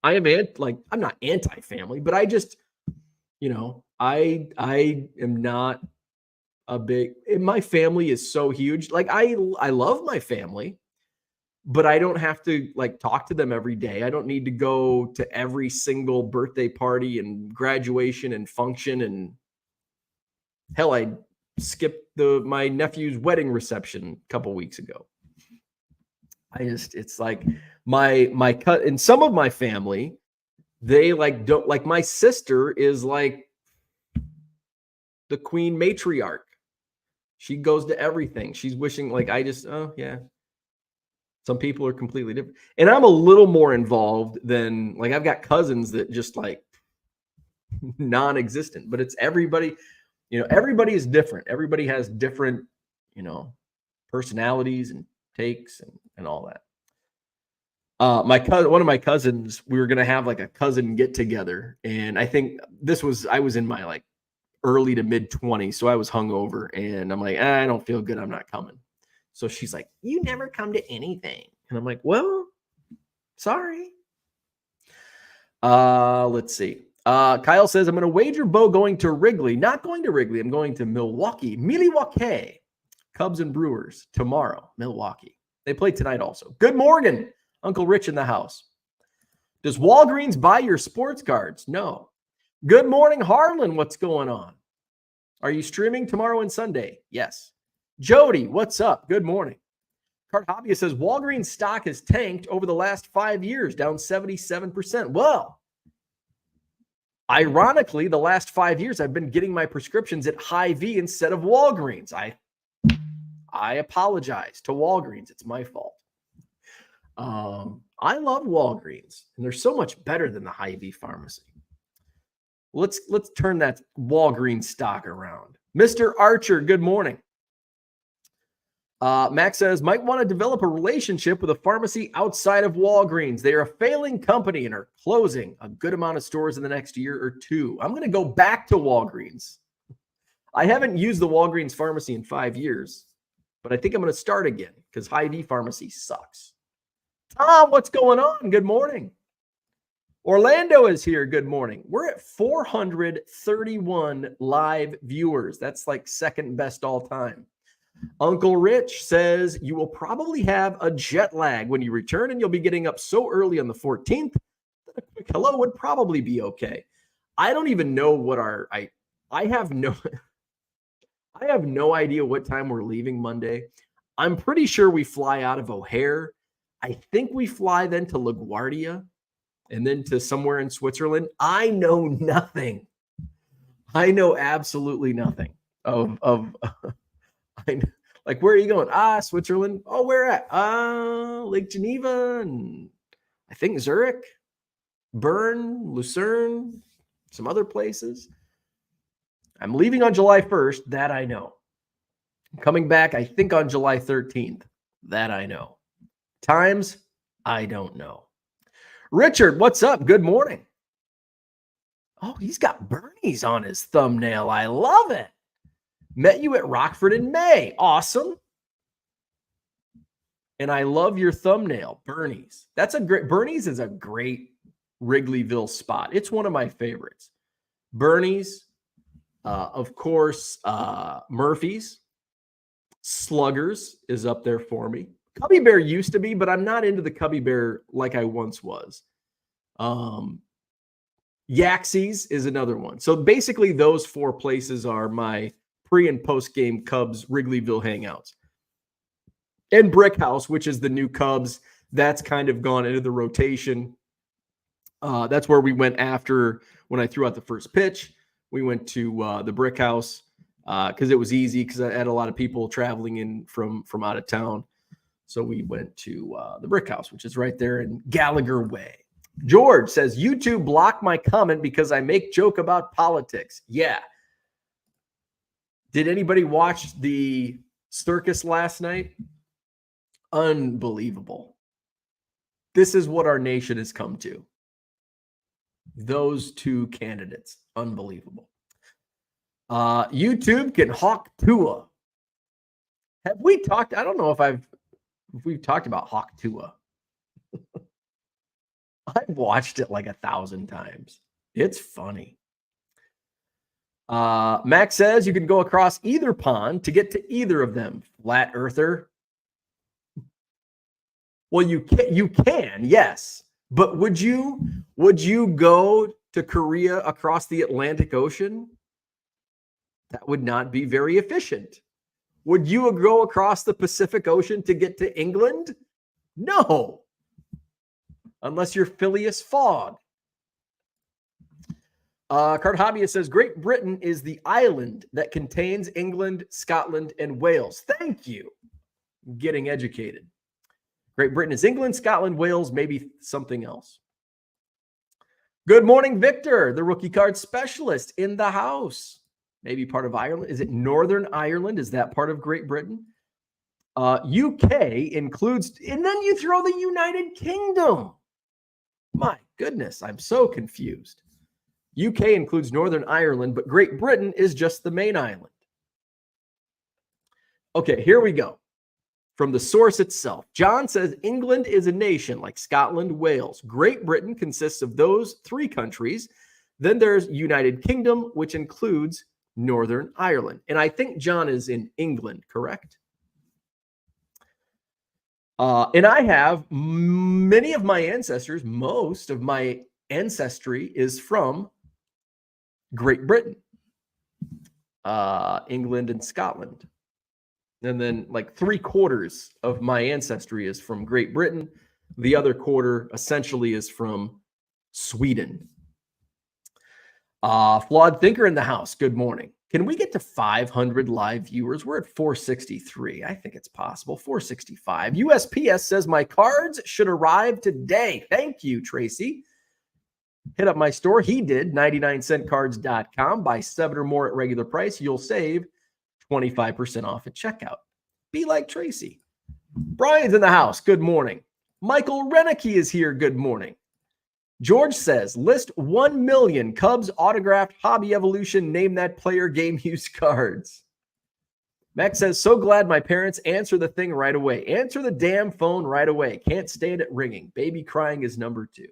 I'm not anti-family, but I just, I am not My family is so huge. Like I love my family, but I don't have to like talk to them every day. I don't need to go to every single birthday party and graduation and function. And hell, I skipped my nephew's wedding reception a couple weeks ago. It's like my cut and some of my family, they like don't like. My sister is like the queen matriarch. She goes to everything. She's wishing like oh yeah. Some people are completely different. And I'm a little more involved than like I've got cousins that just like non-existent, but it's everybody, everybody is different. Everybody has different, personalities and takes and all that. One of my cousins, we were going to have like a cousin get together. And I think I was in my like early to mid 20s. So I was hungover and I'm like, I don't feel good. I'm not coming. So she's like, you never come to anything. And I'm like, well, sorry. Let's see. Kyle says, I'm going to wager Bo going to Wrigley. Not going to Wrigley. I'm going to Milwaukee. Cubs and Brewers tomorrow. Milwaukee. They play tonight also. Good morning. Uncle Rich in the house. Does Walgreens buy your sports cards? No. Good morning, Harlan. What's going on? Are you streaming tomorrow and Sunday? Yes. Jody, what's up? Good morning. Card Hobbyist says Walgreens stock has tanked over the last 5 years, down 77%. Well, ironically, the last 5 years I've been getting my prescriptions at Hy-Vee instead of Walgreens. I apologize to Walgreens. It's my fault. I love Walgreens, and they're so much better than the Hy-Vee pharmacy. Let's turn that Walgreens stock around. Mr. Archer, good morning. Max says, might want to develop a relationship with a pharmacy outside of Walgreens. They are a failing company and are closing a good amount of stores in the next year or two. I'm going to go back to Walgreens. I haven't used the Walgreens pharmacy in 5 years, but I think I'm going to start again because Hy-Vee pharmacy sucks. Tom, what's going on? Good morning. Orlando is here. Good morning. We're at 431 live viewers. That's like second best all time. Uncle Rich says you will probably have a jet lag when you return and you'll be getting up so early on the 14th that a quick hello would probably be okay. I don't even know what I have no idea what time we're leaving Monday. I'm pretty sure we fly out of O'Hare. I think we fly then to LaGuardia and then to somewhere in Switzerland. I know nothing. I know absolutely nothing of like, where are you going? Switzerland. Oh, where at? Lake Geneva and I think Zurich, Bern, Lucerne, some other places. I'm leaving on July 1st. That I know. I'm coming back, I think, on July 13th. That I know. Times, I don't know. Richard, what's up? Good morning. Oh, he's got Bernie's on his thumbnail. I love it. Met you at Rockford in May. Awesome. And I love your thumbnail, Bernie's. Bernie's is a great Wrigleyville spot. It's one of my favorites. Bernie's, of course, Murphy's. Sluggers is up there for me. Cubby Bear used to be, but I'm not into the Cubby Bear like I once was. Yaxie's is another one. So basically those four places are my pre and post game Cubs Wrigleyville hangouts. And Brick House, which is the new Cubs, that's kind of gone into the rotation. That's where we went after when I threw out the first pitch. We went to the Brick House because it was easy because I had a lot of people traveling in from out of town. So we went to the Brick House, which is right there in Gallagher Way. George says, YouTube blocked my comment because I make joke about politics. Yeah. Did anybody watch the circus last night? Unbelievable. This is what our nation has come to. Those two candidates. Unbelievable. YouTube can hawk Tua. Have we talked? I don't know if we've talked about hawk Tua. I've watched it like 1,000 times. It's funny. Max says you can go across either pond to get to either of them. Flat earther. Well, you can, yes. But would you go to Korea across the Atlantic Ocean? That would not be very efficient. Would you go across the Pacific Ocean to get to England? No. Unless you're Phileas Fogg. Card Hobbyist says, Great Britain is the island that contains England, Scotland, and Wales. Thank you. Getting educated. Great Britain is England, Scotland, Wales, maybe something else. Good morning, Victor, the rookie card specialist in the house. Maybe part of Ireland. Is it Northern Ireland? Is that part of Great Britain? UK includes, and then you throw the United Kingdom. My goodness, I'm so confused. UK includes Northern Ireland, but Great Britain is just the main island. Okay, here we go. From the source itself, John says England is a nation like Scotland, Wales. Great Britain consists of those three countries. Then there's United Kingdom, which includes Northern Ireland. And I think John is in England, correct? And I have many of my ancestors, most of my ancestry is from Great Britain, England, and Scotland. And then like 3/4 of my ancestry is from Great Britain. The other quarter essentially is from Sweden. Flawed Thinker in the house. Good morning. Can we get to 500 live viewers? We're at 463. I think it's possible. 465. USPS says my cards should arrive today. Thank you, Tracy. Hit up my store. He did. 99centcards.com. Buy 7 or more at regular price. You'll save 25% off at checkout. Be like Tracy. Brian's in the house. Good morning. Michael Renicky is here. Good morning. George says, list 1 million Cubs autographed Hobby Evolution name that player game used cards. Max says, so glad my parents answer the thing right away. Answer the damn phone right away. Can't stand it ringing. Baby crying is number 2.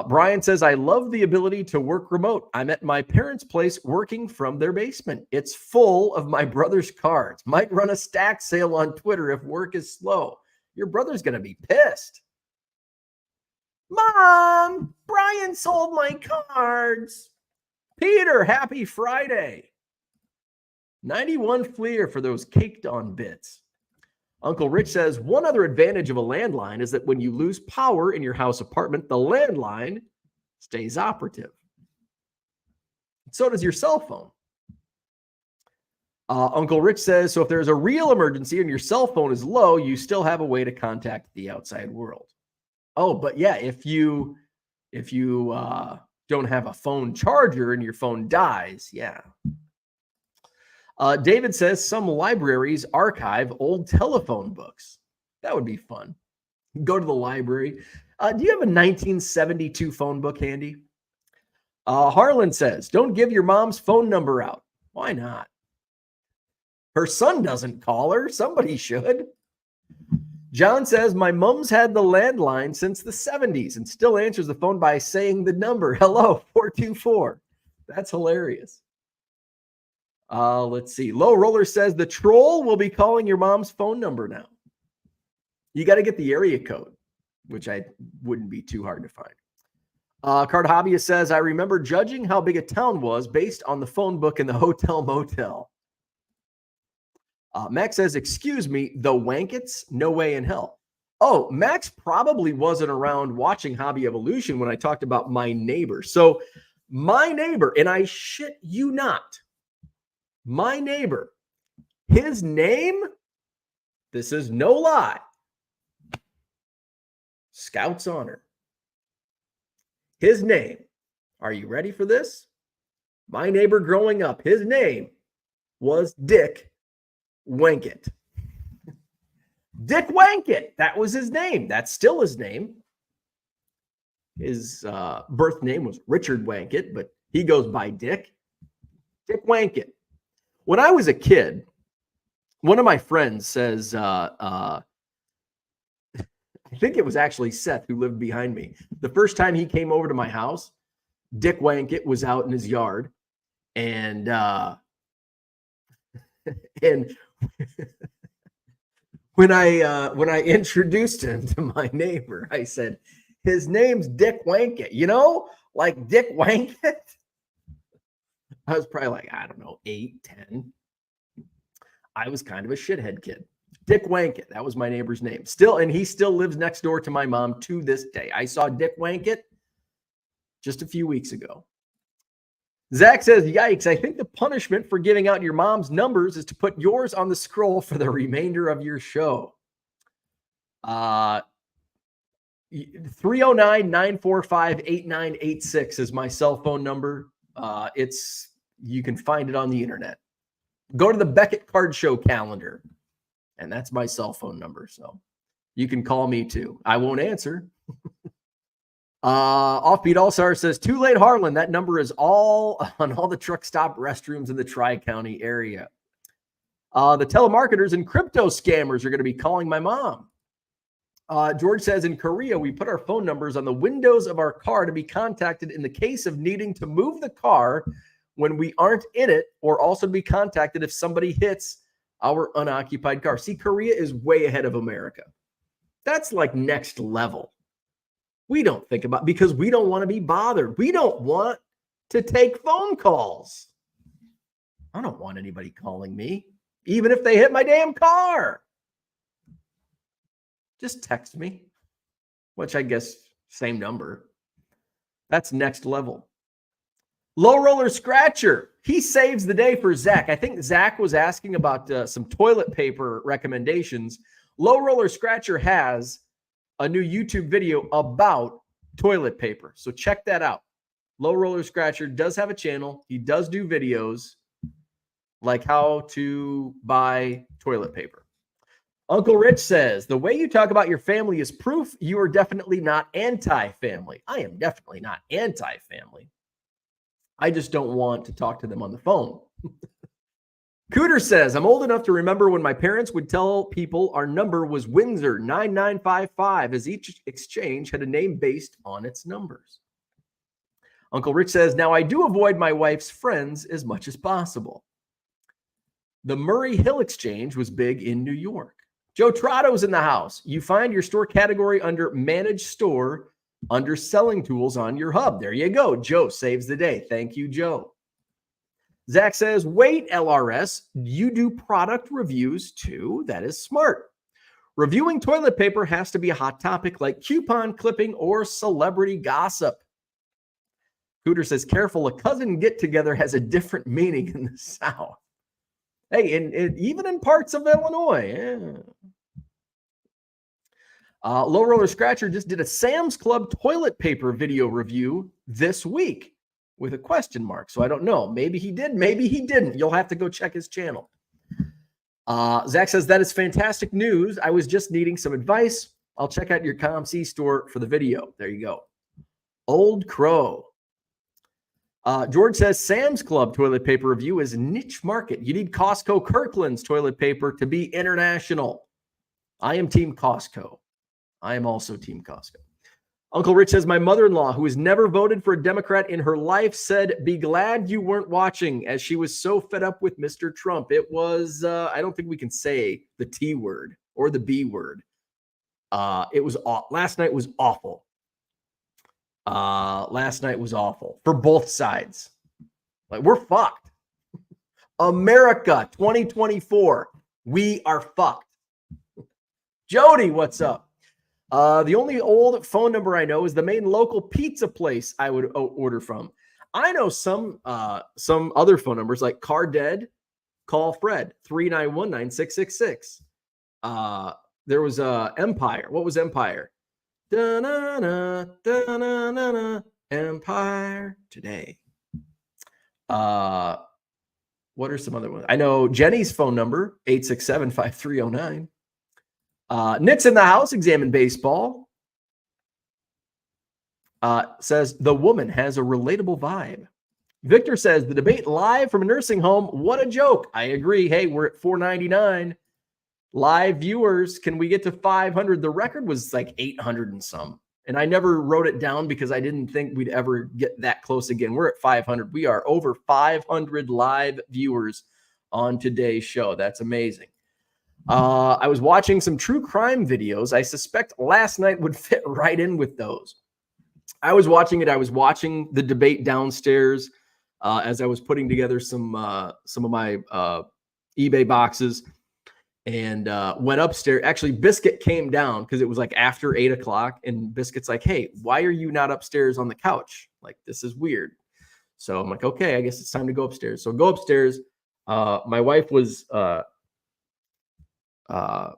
Brian says, I love the ability to work remote. I'm at my parents' place working from their basement. It's full of my brother's cards. Might run a stack sale on Twitter if work is slow. Your brother's going to be pissed. Mom, Brian sold my cards. Peter, happy Friday. 91 Fleer for those caked on bits. Uncle Rich says, one other advantage of a landline is that when you lose power in your house apartment, the landline stays operative. So does your cell phone. Uncle Rich says, so if there's a real emergency and your cell phone is low, you still have a way to contact the outside world. Oh, but yeah, if you don't have a phone charger and your phone dies, yeah. David says some libraries archive old telephone books. That would be fun. Go to the library. Do you have a 1972 phone book handy? Harlan says, don't give your mom's phone number out. Why not? Her son doesn't call her. Somebody should. John says, my mom's had the landline since the 70s and still answers the phone by saying the number. Hello, 424. That's hilarious. Let's see. Low Roller says the troll will be calling your mom's phone number now. You got to get the area code, which I wouldn't be too hard to find. Card Hobbyist says, I remember judging how big a town was based on the phone book in the hotel motel. Max says, excuse me, the Wankets? No way in hell. Oh, Max probably wasn't around watching Hobby Evolution when I talked about my neighbor. So my neighbor, and I shit you not, my neighbor, his name, this is no lie, Scout's Honor. His name, are you ready for this? My neighbor growing up, his name was Dick Wankett. Dick Wankett, that was his name. That's still his name. His birth name was Richard Wankett, but he goes by Dick. Dick Wankett. When I was a kid, one of my friends says, I think it was actually Seth who lived behind me. The first time he came over to my house, Dick Wankett was out in his yard, and and when I introduced him to my neighbor, I said, his name's Dick Wankett, like Dick Wankett. I was probably like, I don't know, 8, 10. I was kind of a shithead kid. Dick Wankett, that was my neighbor's name. And he still lives next door to my mom to this day. I saw Dick Wankett just a few weeks ago. Zach says, yikes, I think the punishment for giving out your mom's numbers is to put yours on the scroll for the remainder of your show. 309-945-8986 is my cell phone number. You can find it on the internet. Go to the Beckett Card Show calendar, and that's my cell phone number. So you can call me too. I won't answer. Offbeat All-Star says, too late, Harlan. That number is all on all the truck stop restrooms in the Tri-County area. The telemarketers and crypto scammers are going to be calling my mom. George says, in Korea, we put our phone numbers on the windows of our car to be contacted in the case of needing to move the car when we aren't in it, or also to be contacted if somebody hits our unoccupied car. See, Korea is way ahead of America. That's like next level. We don't think about, because we don't want to be bothered. We don't want to take phone calls. I don't want anybody calling me, even if they hit my damn car. Just text me, which I guess same number. That's next level. Low Roller Scratcher. He saves the day for Zach. I think Zach was asking about some toilet paper recommendations. Low Roller Scratcher has a new YouTube video about toilet paper. So check that out. Low Roller Scratcher does have a channel. He does do videos like how to buy toilet paper. Uncle Rich says, the way you talk about your family is proof you are definitely not anti-family. I am definitely not anti-family. I just don't want to talk to them on the phone. Cooter says, I'm old enough to remember when my parents would tell people our number was Windsor 9955, as each exchange had a name based on its numbers. Uncle Rich says, now I do avoid my wife's friends as much as possible. The Murray Hill Exchange was big in New York. Joe Trotto's in the house. You find your store category under Manage Store under Selling Tools on your hub. There you go. Joe saves the day. Thank you, Joe. Zach says, wait, LRS, you do product reviews too? That is smart. Reviewing toilet paper has to be a hot topic like coupon clipping or celebrity gossip. Cooter says, careful, a cousin get-together has a different meaning in the South. Hey, even in parts of Illinois. Yeah. Low Roller Scratcher just did a Sam's Club toilet paper video review this week with a question mark. So I don't know. Maybe he did. Maybe he didn't. You'll have to go check his channel. Zach says, that is fantastic news. I was just needing some advice. I'll check out your ComC store for the video. There you go. Old Crow. George says, Sam's Club toilet paper review is niche market. You need Costco Kirkland's toilet paper to be international. I am Team Costco. I am also Team Costco. Uncle Rich says, my mother-in-law, who has never voted for a Democrat in her life, said, be glad you weren't watching, as she was so fed up with Mr. Trump. It was, I don't think we can say the T word or the B word. It was last night was awful. Last night was awful for both sides. Like, we're fucked. America 2024. We are fucked. Jody, what's up? The only old phone number I know is the main local pizza place I would order from. I know some other phone numbers like Car Dead, call Fred, 391-9666. There was Empire. What was Empire? Da-na-na, da-na-na-na, Empire today. What are some other ones? I know Jenny's phone number, 867-5309. Nick's in the house, examine baseball. Says, the woman has a relatable vibe. Victor says, the debate live from a nursing home. What a joke. I agree. Hey, we're at 499. Live viewers, can we get to 500? The record was like 800 and some. And I never wrote it down because I didn't think we'd ever get that close again. We're at 500. We are over 500 live viewers on today's show. That's amazing. I was watching some true crime videos. I suspect last night would fit right in with those. I was watching it. I was watching the debate downstairs as I was putting together some of my eBay boxes, and went upstairs. Actually, Biscuit came down because it was like after 8 o'clock, and Biscuit's like, "Hey, why are you not upstairs on the couch? Like, this is weird." So I'm like, "Okay, I guess it's time to go upstairs." So go upstairs. My wife was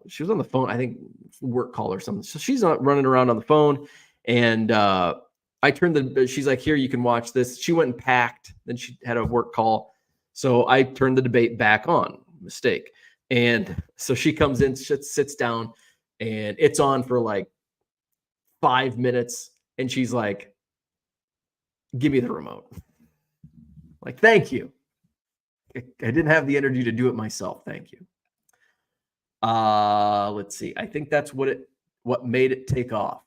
she was on the phone, I think work call or something. So she's not running around on the phone, and I turned she's like, "Here, you can watch this." She went and packed. Then she had a work call, so I turned the debate back on. Mistake. And so she comes in, sits down, and it's on for like 5 minutes. And she's like, "Give me the remote." Like, thank you. I didn't have the energy to do it myself. Thank you. Let's see. I think that's what made it take off.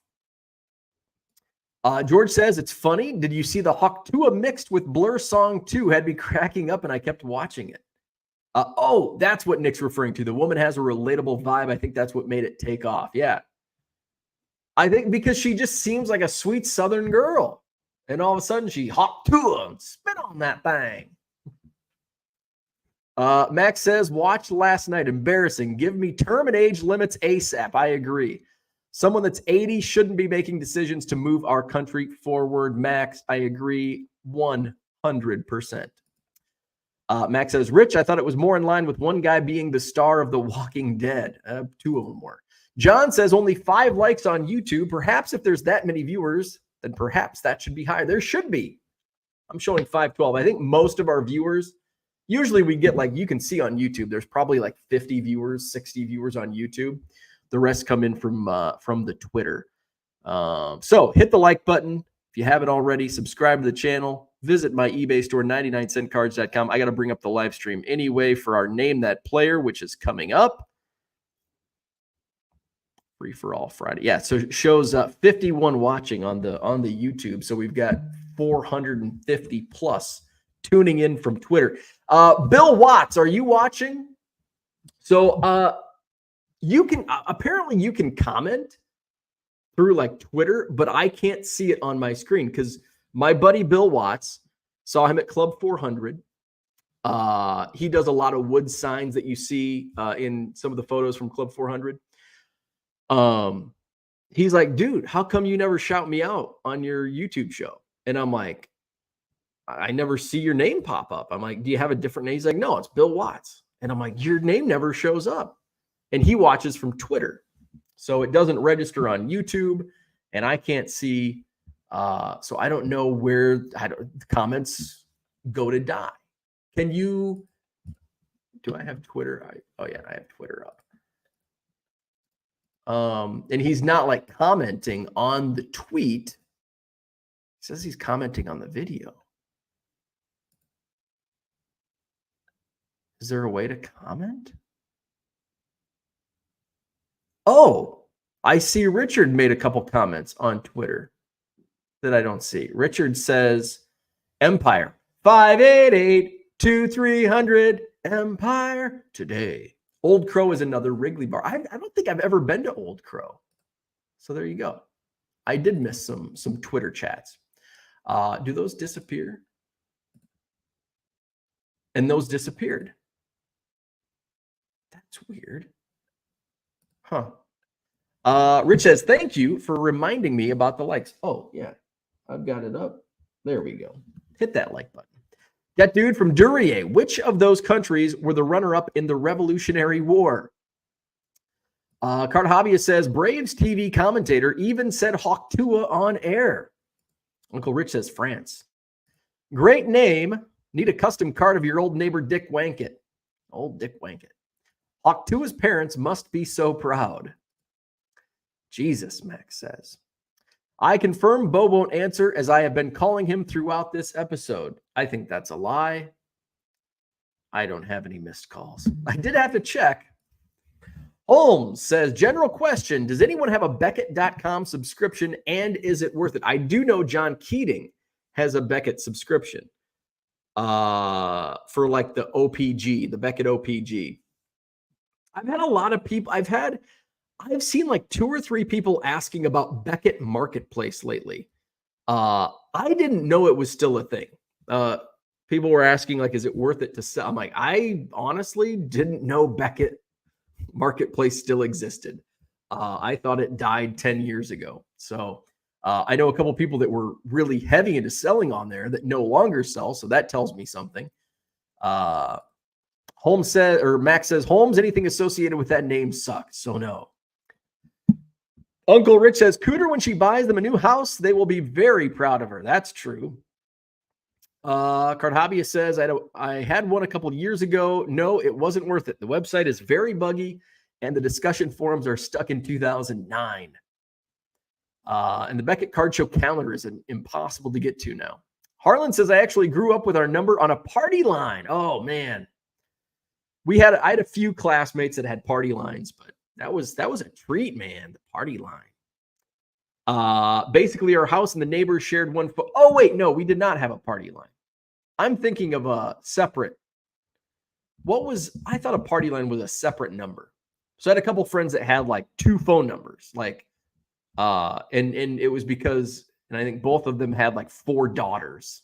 George says, "It's funny. Did you see the Hawk-Tua mixed with Blur song 2? Had me cracking up and I kept watching it." Oh, that's what Nick's referring to. The woman has a relatable vibe. I think that's what made it take off. Yeah. I think because she just seems like a sweet Southern girl. And all of a sudden she Hawk-Tua and spit on that thing. Max says, "Watched last night. Embarrassing. Give me term and age limits ASAP." I agree. Someone that's 80 shouldn't be making decisions to move our country forward. Max, I agree 100%. Max says, "Rich, I thought it was more in line with one guy being the star of The Walking Dead." 2 of them were. John says, "Only 5 likes on YouTube. Perhaps if there's that many viewers, then perhaps that should be higher." There should be. I'm showing 512. I think most of our viewers, usually we get, like, you can see on YouTube, there's probably like 50 viewers, 60 viewers on YouTube. The rest come in from the Twitter. So hit the like button. If you haven't already, subscribe to the channel. Visit my eBay store, 99centcards.com. I got to bring up the live stream anyway for our Name That Player, which is coming up. Free for all Friday. Yeah, so it shows 51 watching on the YouTube. So we've got 450 plus tuning in from Twitter. Bill Watts, are you watching? So you can apparently you can comment through like Twitter, but I can't see it on my screen because my buddy Bill Watts, saw him at Club 400. He does a lot of wood signs that you see in some of the photos from Club 400. He's like, "Dude, how come you never shout me out on your YouTube show?" And I'm like, "I never see your name pop up." I'm like, "Do you have a different name?" He's like, "No, it's Bill Watts." And I'm like, "Your name never shows up." And he watches from Twitter. So it doesn't register on YouTube, and I can't see. So I don't know where the comments go to die. Can you? Do I have Twitter? Oh yeah, I have Twitter up. And he's not like commenting on the tweet. He says he's commenting on the video. Is there a way to comment? Oh, I see Richard made a couple comments on Twitter that I don't see. Richard says, "Empire 588-2300 Empire today." Old Crow is another Wrigley bar. I don't think I've ever been to Old Crow. So there you go. I did miss some Twitter chats. Do those disappear? And those disappeared. That's weird. Huh. Rich says, "Thank you for reminding me about the likes." Oh, yeah. I've got it up. There we go. Hit that like button. That dude from Duryea. Which of those countries were the runner-up in the Revolutionary War? Card Hobbyist says, "Braves TV commentator even said Hawk-Tua on air." Uncle Rich says, "France." Great name. Need a custom card of your old neighbor Dick Wankett. Old Dick Wankett. Hawk-Tua's parents must be so proud. Jesus, Max says. I confirm Bo won't answer as I have been calling him throughout this episode. I think that's a lie. I don't have any missed calls. I did have to check. Holmes says, general question, does anyone have a Beckett.com subscription and is it worth it? I do know John Keating has a Beckett subscription for like the OPG, the Beckett OPG. I've had a lot of people, I've seen like 2 or 3 people asking about Beckett Marketplace lately. I didn't know it was still a thing. People were asking like, is it worth it to sell? I'm like, I honestly didn't know Beckett Marketplace still existed. I thought it died 10 years ago. So I know a couple of people that were really heavy into selling on there that no longer sell. So that tells me something. Holmes says, or Max says, Holmes, anything associated with that name sucks. So no. Uncle Rich says, Cooter, when she buys them a new house, they will be very proud of her. That's true. Card Hobbyist says, I had one a couple of years ago. No, it wasn't worth it. The website is very buggy and the discussion forums are stuck in 2009. And the Beckett Card Show calendar is impossible to get to now. Harlan says, I actually grew up with our number on a party line. Oh, man. I had a few classmates that had party lines, but that was a treat, man. The party line. Basically, our house and the neighbors shared one foot. Oh, wait, no, we did not have a party line. I'm thinking of a separate. I thought a party line was a separate number. So I had a couple friends that had like 2 phone numbers, like, and it was because, and I think both of them had like 4 daughters.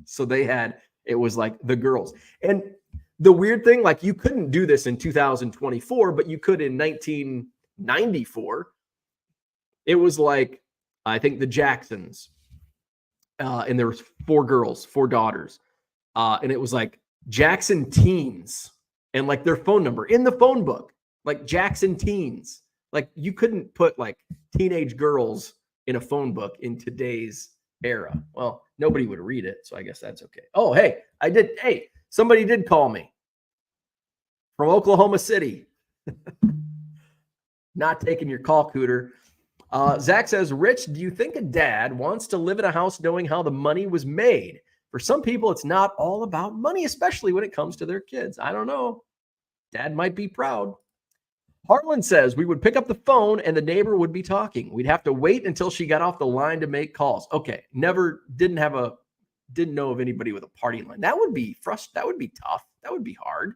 So it was like the girls. And the weird thing, like you couldn't do this in 2024, but you could in 1994. It was like, I think the Jacksons, and there was 4 girls, 4 daughters. And it was like Jackson Teens and like their phone number in the phone book, like Jackson Teens. Like you couldn't put like teenage girls in a phone book in today's era. Well, nobody would read it. So I guess that's okay. Oh, hey, somebody did call me from Oklahoma City. Not taking your call, Cooter. Zach says, Rich, do you think a dad wants to live in a house knowing how the money was made? For some people, it's not all about money, especially when it comes to their kids. I don't know. Dad might be proud. Harlan says, we would pick up the phone and the neighbor would be talking. We'd have to wait until she got off the line to make calls. Okay. Didn't know of anybody with a party line. That would be frustrating. That would be tough. That would be hard.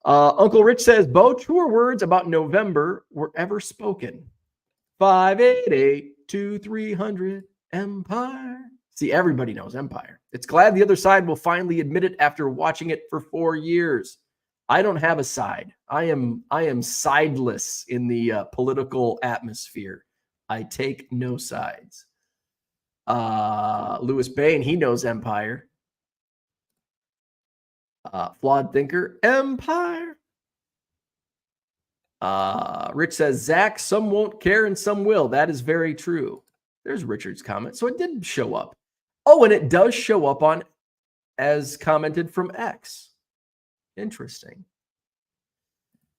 Uncle Rich says, Bo, truer words about November were ever spoken. 588-2300 Empire. See, everybody knows Empire. It's glad the other side will finally admit it after watching it for 4 years. I don't have a side. I am sideless in the political atmosphere. I take no sides. Louis Bain, he knows Empire. Flawed thinker, Empire. Rich says, Zach, some won't care and some will. That is very true. There's Richard's comment. So it did show up. Oh, and it does show up on as commented from X. Interesting.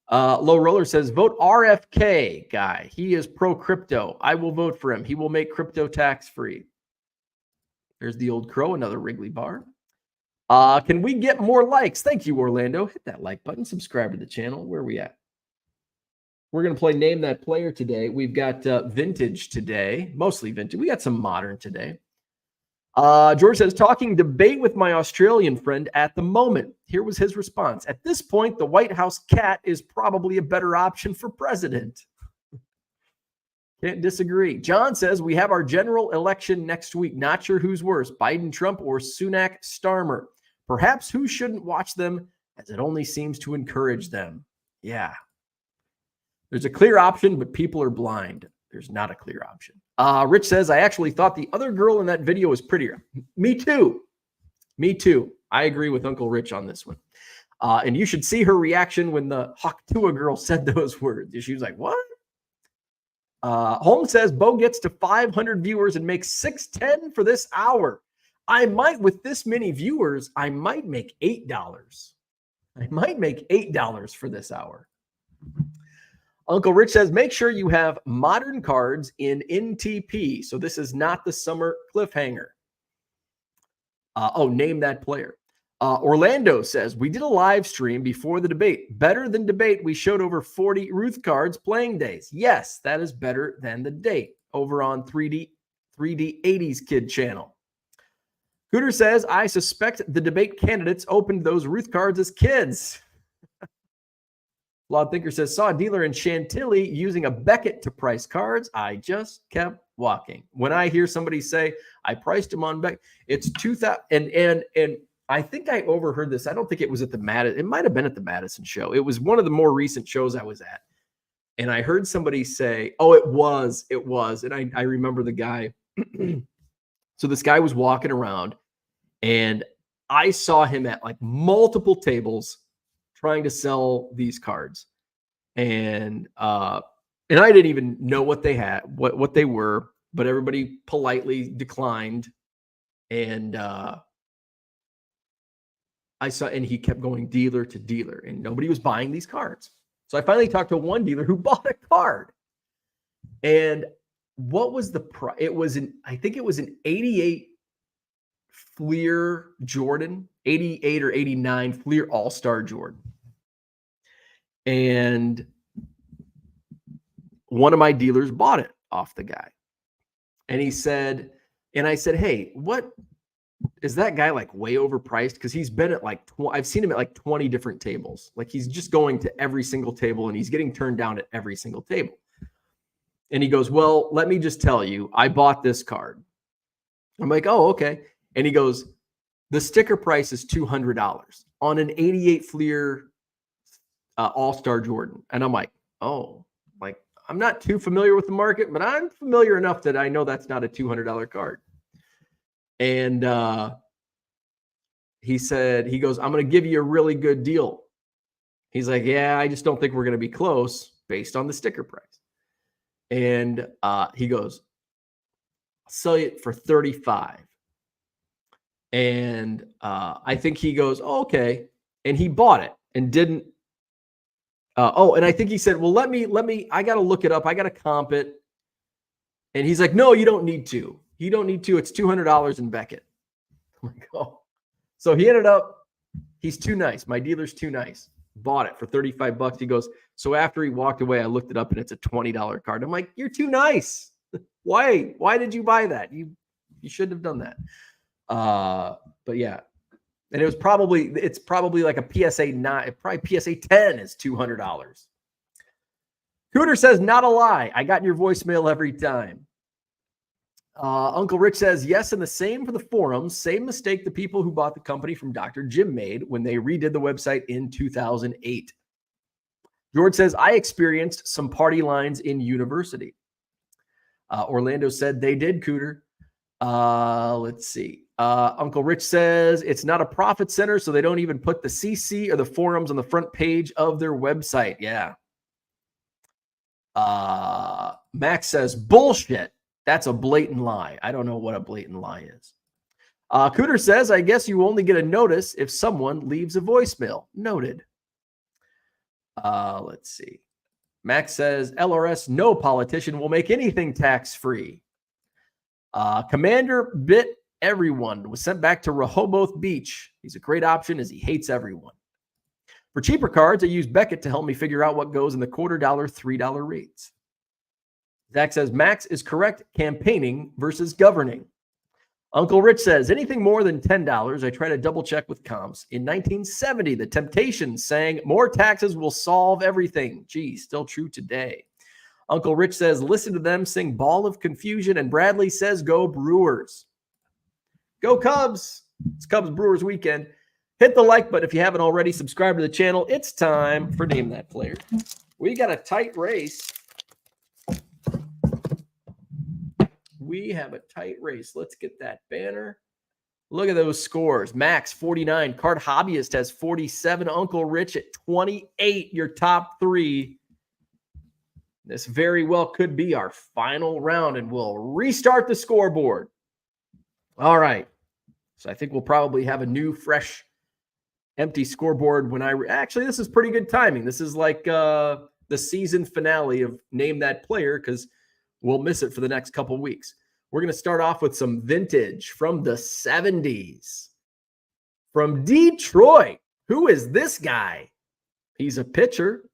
Low Roller says, vote RFK guy. He is pro crypto. I will vote for him. He will make crypto tax free. There's the old crow, another Wrigley bar. Can we get more likes? Thank you, Orlando. Hit that like button. Subscribe to the channel. Where are we at? We're going to play Name That Player today. We've got vintage today, mostly vintage. We got some modern today. George says, talking debate with my Australian friend at the moment. Here was his response. At this point, the White House cat is probably a better option for president. Can't disagree. John says, we have our general election next week. Not sure who's worse, Biden, Trump, or Sunak, Starmer. Perhaps who shouldn't watch them as it only seems to encourage them. Yeah. There's a clear option, but people are blind. There's not a clear option. Rich says, I actually thought the other girl in that video was prettier. Me too. Me too. I agree with Uncle Rich on this one. And you should see her reaction when the Hawktua girl said those words. She was like, what? Holmes says, Bo gets to 500 viewers and makes $6.10 for this hour. I might, with this many viewers, I might make $8. I might make $8 for this hour. Uncle Rich says, make sure you have modern cards in NTP. So this is not the summer cliffhanger. Name that player. Orlando says, we did a live stream before the debate. Better than debate. We showed over 40 Ruth cards playing days. Yes, that is better than the date over on 3D 80s Kid channel. Cooter says, I suspect the debate candidates opened those Ruth cards as kids. Flawed Thinker says, saw a dealer in Chantilly using a Beckett to price cards. I just kept walking. When I hear somebody say, I priced them on Beckett, it's 2000 and I think I overheard this. I don't think it was at the Madison. It might have been at the Madison show. It was one of the more recent shows I was at. And I heard somebody say, oh, it was. And I remember the guy. So this guy was walking around and I saw him at like multiple tables trying to sell these cards. And I didn't even know what they had, what they were, but everybody politely declined. And I saw, and he kept going dealer to dealer, and nobody was buying these cards. So I finally talked to one dealer who bought a card. And what was the price? I think it was an 88 Fleer Jordan, 88 or 89 Fleer All-Star Jordan. And one of my dealers bought it off the guy. And he said, and I said, hey, what is that guy like way overpriced? Because he's been at like, I've seen him at like 20 different tables. Like he's just going to every single table and he's getting turned down at every single table. And he goes, well, let me just tell you, I bought this card. I'm like, oh, okay. And he goes, the sticker price is $200 on an 88 Fleer All-Star Jordan. And I'm like, oh, like I'm not too familiar with the market, but I'm familiar enough that I know that's not a $200 card. And he said, he goes, I'm going to give you a really good deal. He's like, yeah, I just don't think we're going to be close based on the sticker price. And he goes, I'll sell it for 35. And I think he goes, oh, okay. And he bought it and didn't. And I think he said, well, let me, I got to look it up. I got to comp it. And he's like, no, you don't need to. You don't need to. It's $200 in Beckett. I'm like, oh. So he ended up, he's too nice. My dealer's too nice. Bought it for $35. He goes, so after he walked away, I looked it up and it's a $20 card. I'm like, you're too nice. Why did you buy that? You shouldn't have done that. But yeah. And it's probably like a PSA 9, probably PSA 10 is $200. Cooter says, not a lie. I got your voicemail every time. Uncle Rich says, yes, and the same for the forums. Same mistake the people who bought the company from Dr. Jim made when they redid the website in 2008. George says, I experienced some party lines in university. Orlando said they did, Cooter. Let's see. Uncle Rich says, it's not a profit center, so they don't even put the CC or the forums on the front page of their website. Yeah. Max says, bullshit. That's a blatant lie. I don't know what a blatant lie is. Cooter says, I guess you only get a notice if someone leaves a voicemail. Noted. Let's see. Max says, LRS, no politician will make anything tax-free. Commander Bit Everyone was sent back to Rehoboth Beach. He's a great option as he hates everyone. For cheaper cards, I use Beckett to help me figure out what goes in the $quarter, $3 rates. Zach says, Max is correct. Campaigning versus governing. Uncle Rich says, anything more than $10, I try to double check with comps. In 1970, the Temptations sang, more taxes will solve everything. Gee, still true today. Uncle Rich says, listen to them sing Ball of Confusion. And Bradley says, go Brewers. Go Cubs. It's Cubs Brewers weekend. Hit the like button if you haven't already. Subscribe to the channel. It's time for Name That Player. We got a tight race. We have a tight race. Let's get that banner. Look at those scores. Max, 49. Card Hobbyist has 47. Uncle Rich at 28. Your top three. This very well could be our final round, and we'll restart the scoreboard. All right. So I think we'll probably have a new, fresh, empty scoreboard when actually, this is pretty good timing. This is like the season finale of Name That Player because we'll miss it for the next couple weeks. We're going to start off with some vintage from the 70s. from Detroit. Who is this guy? He's a pitcher.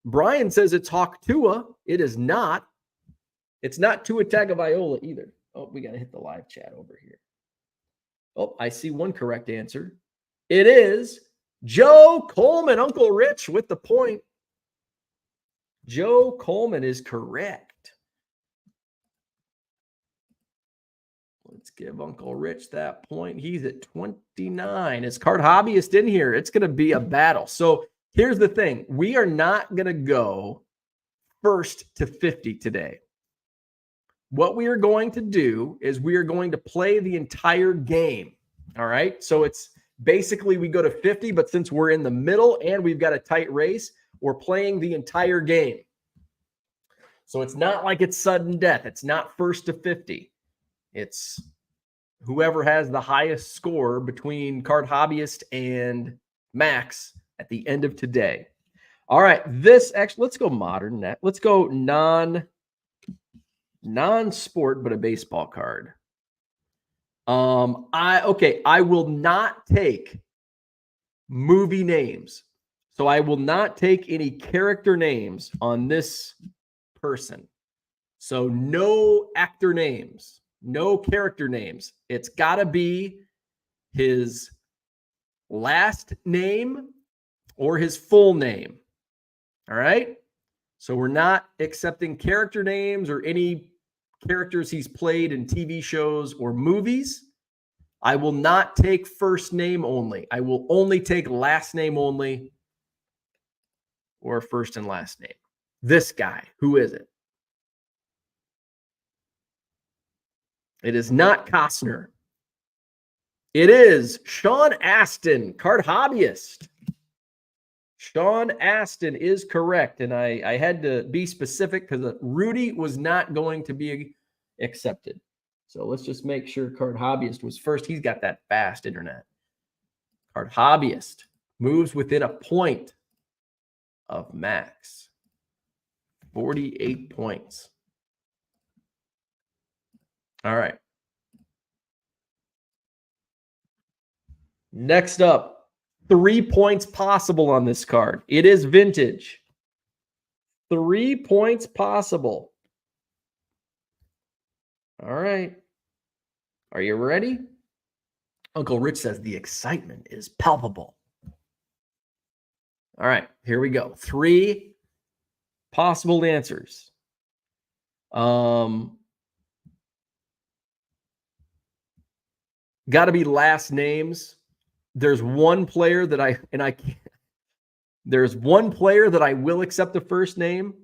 Brian says it's Hawk Tua. It is not. It's not Tua Tagovailoa either. Oh, we got to hit the live chat over here. Oh, I see one correct answer. It is Joe Coleman, Uncle Rich with the point. Joe Coleman is correct. Let's give Uncle Rich that point. He's at 29. Is Card Hobbyist in here? It's going to be a battle. So here's the thing. We are not going to go first to 50 today. What we are going to do is we are going to play the entire game. All right. So it's basically we go to 50, but since we're in the middle and we've got a tight race, we're playing the entire game. So it's not like it's sudden death. It's not first to 50. It's whoever has the highest score between Card Hobbyist and Max at the end of today. All right. This actually, let's go modern. Let's go non-sport, but a baseball card. I will not take movie names. So I will not take any character names on this person. So no actor names, no character names. It's got to be his last name or his full name. All right. So we're not accepting character names or any characters he's played in TV shows or movies. I will not take first name only. I will only take last name only or first and last name. This guy, who is it? It is not Costner. It is Sean Astin, Card Hobbyist. Sean Astin is correct. And I had to be specific because Rudy was not going to be accepted. So let's just make sure Card Hobbyist was first. He's got that fast internet. Card Hobbyist moves within a point of Max. 48 points. All right. Next up, 3 points possible on this card. It is vintage. 3 points possible. All right. Are you ready? Uncle Rich says the excitement is palpable. All right, here we go. 3 possible answers. Got to be last names. There's one player that there's one player that I will accept a first name.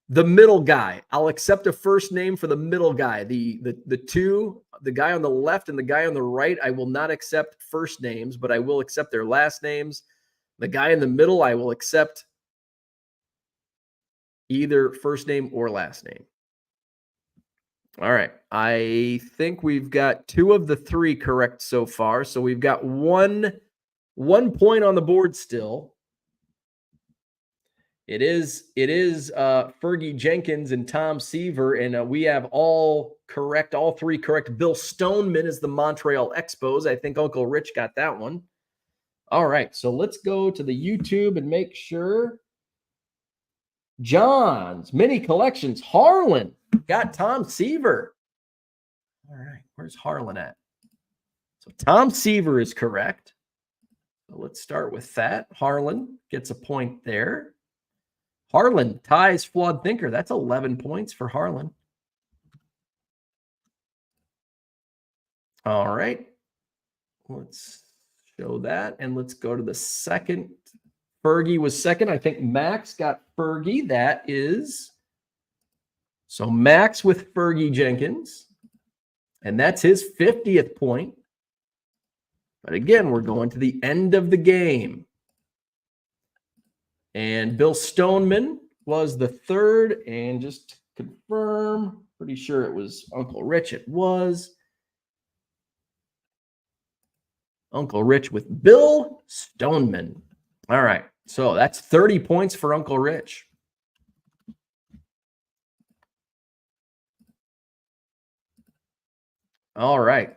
The middle guy. I'll accept a first name for the middle guy. The two, the guy on the left and the guy on the right, I will not accept first names, but I will accept their last names. The guy in the middle, I will accept either first name or last name. All right. I think we've got 2 of the 3 correct so far. So we've got one point on the board still. It is Fergie Jenkins and Tom Seaver, and we have all correct, all 3 correct. Bill Stoneman is the Montreal Expos. I think Uncle Rich got that one. All right, so let's go to the YouTube and make sure. John's Mini Collections, Harlan got Tom Seaver. All right, where's Harlan at? So Tom Seaver is correct. So let's start with that. Harlan gets a point there. Harlan ties Flawed Thinker. That's 11 points for Harlan. All right. Let's show that. And let's go to the second. Fergie was second. I think Max got Fergie. That is. So Max with Fergie Jenkins. And that's his 50th point. But again, we're going to the end of the game. And Bill Stoneman was the third. And just to confirm, pretty sure it was Uncle Rich. It was Uncle Rich with Bill Stoneman. All right. So that's 30 points for Uncle Rich. All right.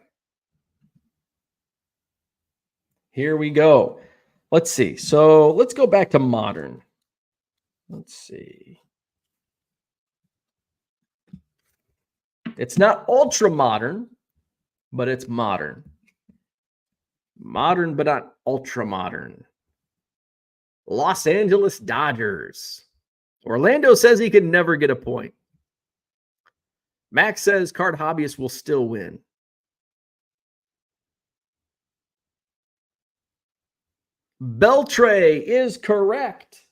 Here we go. Let's see. So let's go back to modern. Let's see. It's not ultra modern, but it's modern. Modern, but not ultra modern. Los Angeles Dodgers. Orlando says he can never get a point. Max says card hobbyist will still win. Beltre is correct.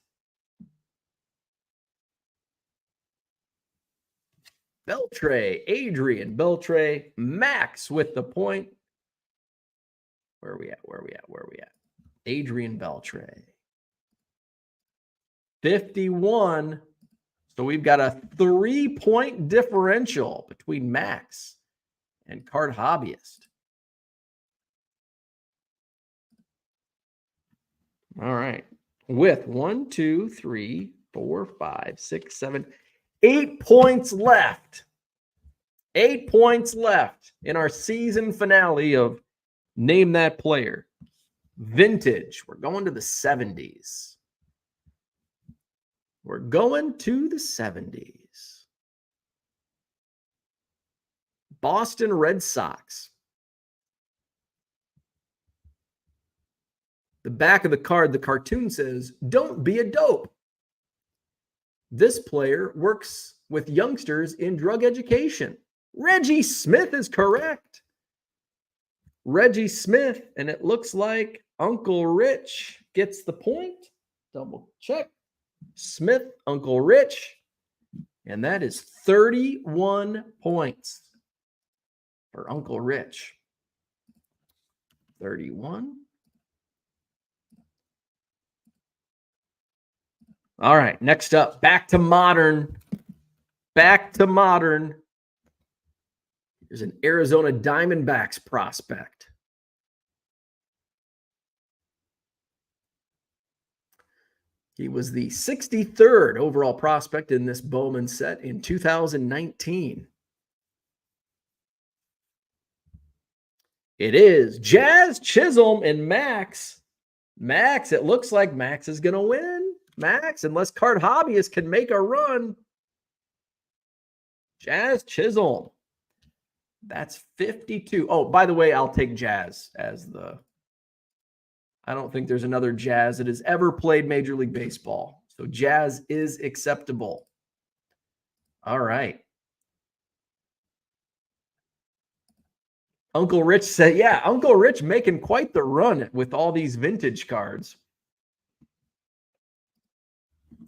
Beltre, Adrian Beltre, Max with the point. Where are we at? Adrian Beltre. 51. So we've got a 3-point differential between Max and card hobbyist. All right. With 1, 2, 3, 4, 5, 6, 7, 8 points left. 8 points left in our season finale of Name That Player. Vintage. We're going to the 70s. We're going to the 70s. Boston Red Sox. The back of the card, the cartoon says, "Don't be a dope." This player works with youngsters in drug education. Reggie Smith is correct. Reggie Smith, and it looks like Uncle Rich gets the point. Double check. Smith, Uncle Rich, and that is 31 points for Uncle Rich. 31. All right, next up, back to modern. Back to modern. There's an Arizona Diamondbacks prospect. He was the 63rd overall prospect in this Bowman set in 2019. It is Jazz Chisholm and Max. Max, it looks like Max is going to win. Max, unless card hobbyist can make a run. Jazz Chisholm. That's 52. Oh, by the way, I'll take Jazz as the... I don't think there's another Jazz that has ever played Major League Baseball. So Jazz is acceptable. All right. Uncle Rich said, yeah, Uncle Rich making quite the run with all these vintage cards.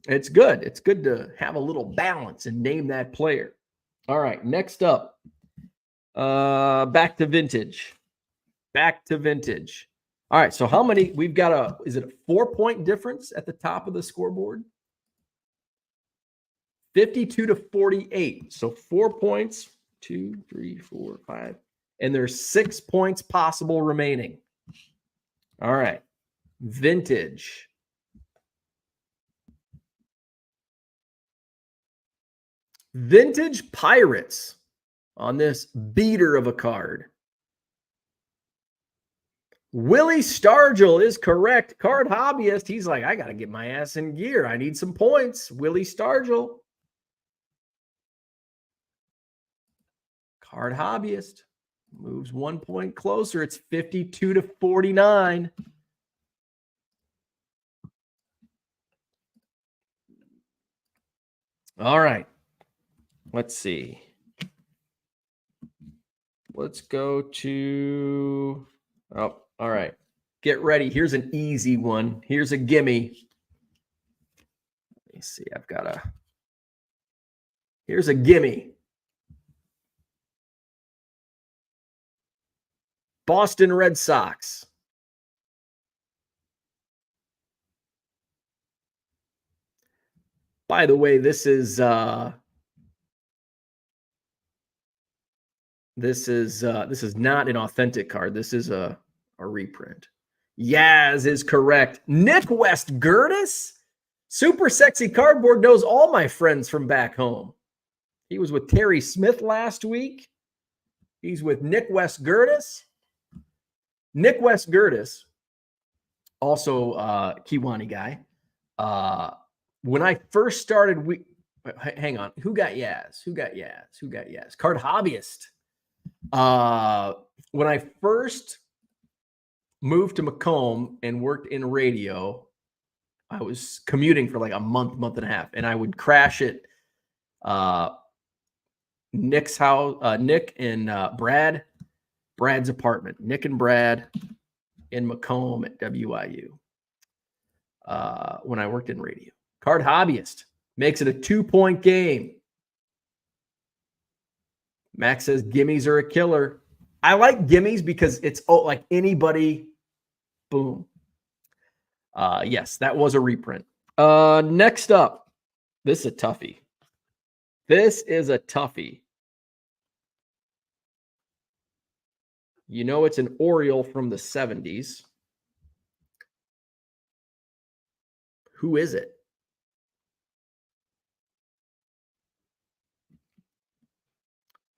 It's good. It's good to have a little balance and name that player. All right, next up. Back to vintage. Back to vintage. All right, so how many? We've got is it a 4-point difference at the top of the scoreboard? 52 to 48. So 4 points, 2, 3, 4, 5. And there's 6 points possible remaining. All right, vintage. Vintage Pirates on this beater of a card. Willie Stargell is correct. Card hobbyist. He's like, I got to get my ass in gear. I need some points. Willie Stargell. Card hobbyist moves 1 point closer. It's 52 to 49. All right. Let's see. Let's go to... Oh, all right. Get ready. Here's an easy one. Here's a gimme. Let me see. Here's a gimme. Boston Red Sox. By the way, this is not an authentic card. This is a reprint. Yaz is correct. Nick West Gertis, super sexy cardboard, knows all my friends from back home. He was with Terry Smith last week. He's with Nick West Gertis. Nick West Gertis also Kiwani guy. When I first started, hang on. Who got Yaz? Card Hobbyist. When I first moved to Macomb and worked in radio, I was commuting for like a month and a half, and I would crash at Nick's house, Nick and Brad's apartment. Nick and Brad in Macomb at WIU when I worked in radio. Card Hobbyist makes it a 2-point game. Max says gimmies are a killer. I like gimmies because it's like anybody. Boom. Yes, that was a reprint. Next up, this is a toughie. You know, it's an Oriole from the 70s. Who is it?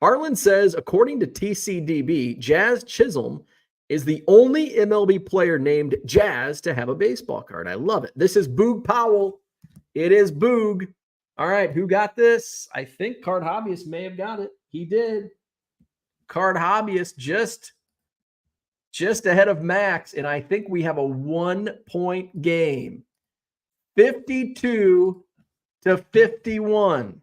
Harlan says, according to TCDB, Jazz Chisholm is the only MLB player named Jazz to have a baseball card. I love it. This is Boog Powell. It is Boog. All right, who got this? I think Card Hobbyist may have got it. He did. Card Hobbyist just ahead of Max, and I think we have a 1-point game. 52-51.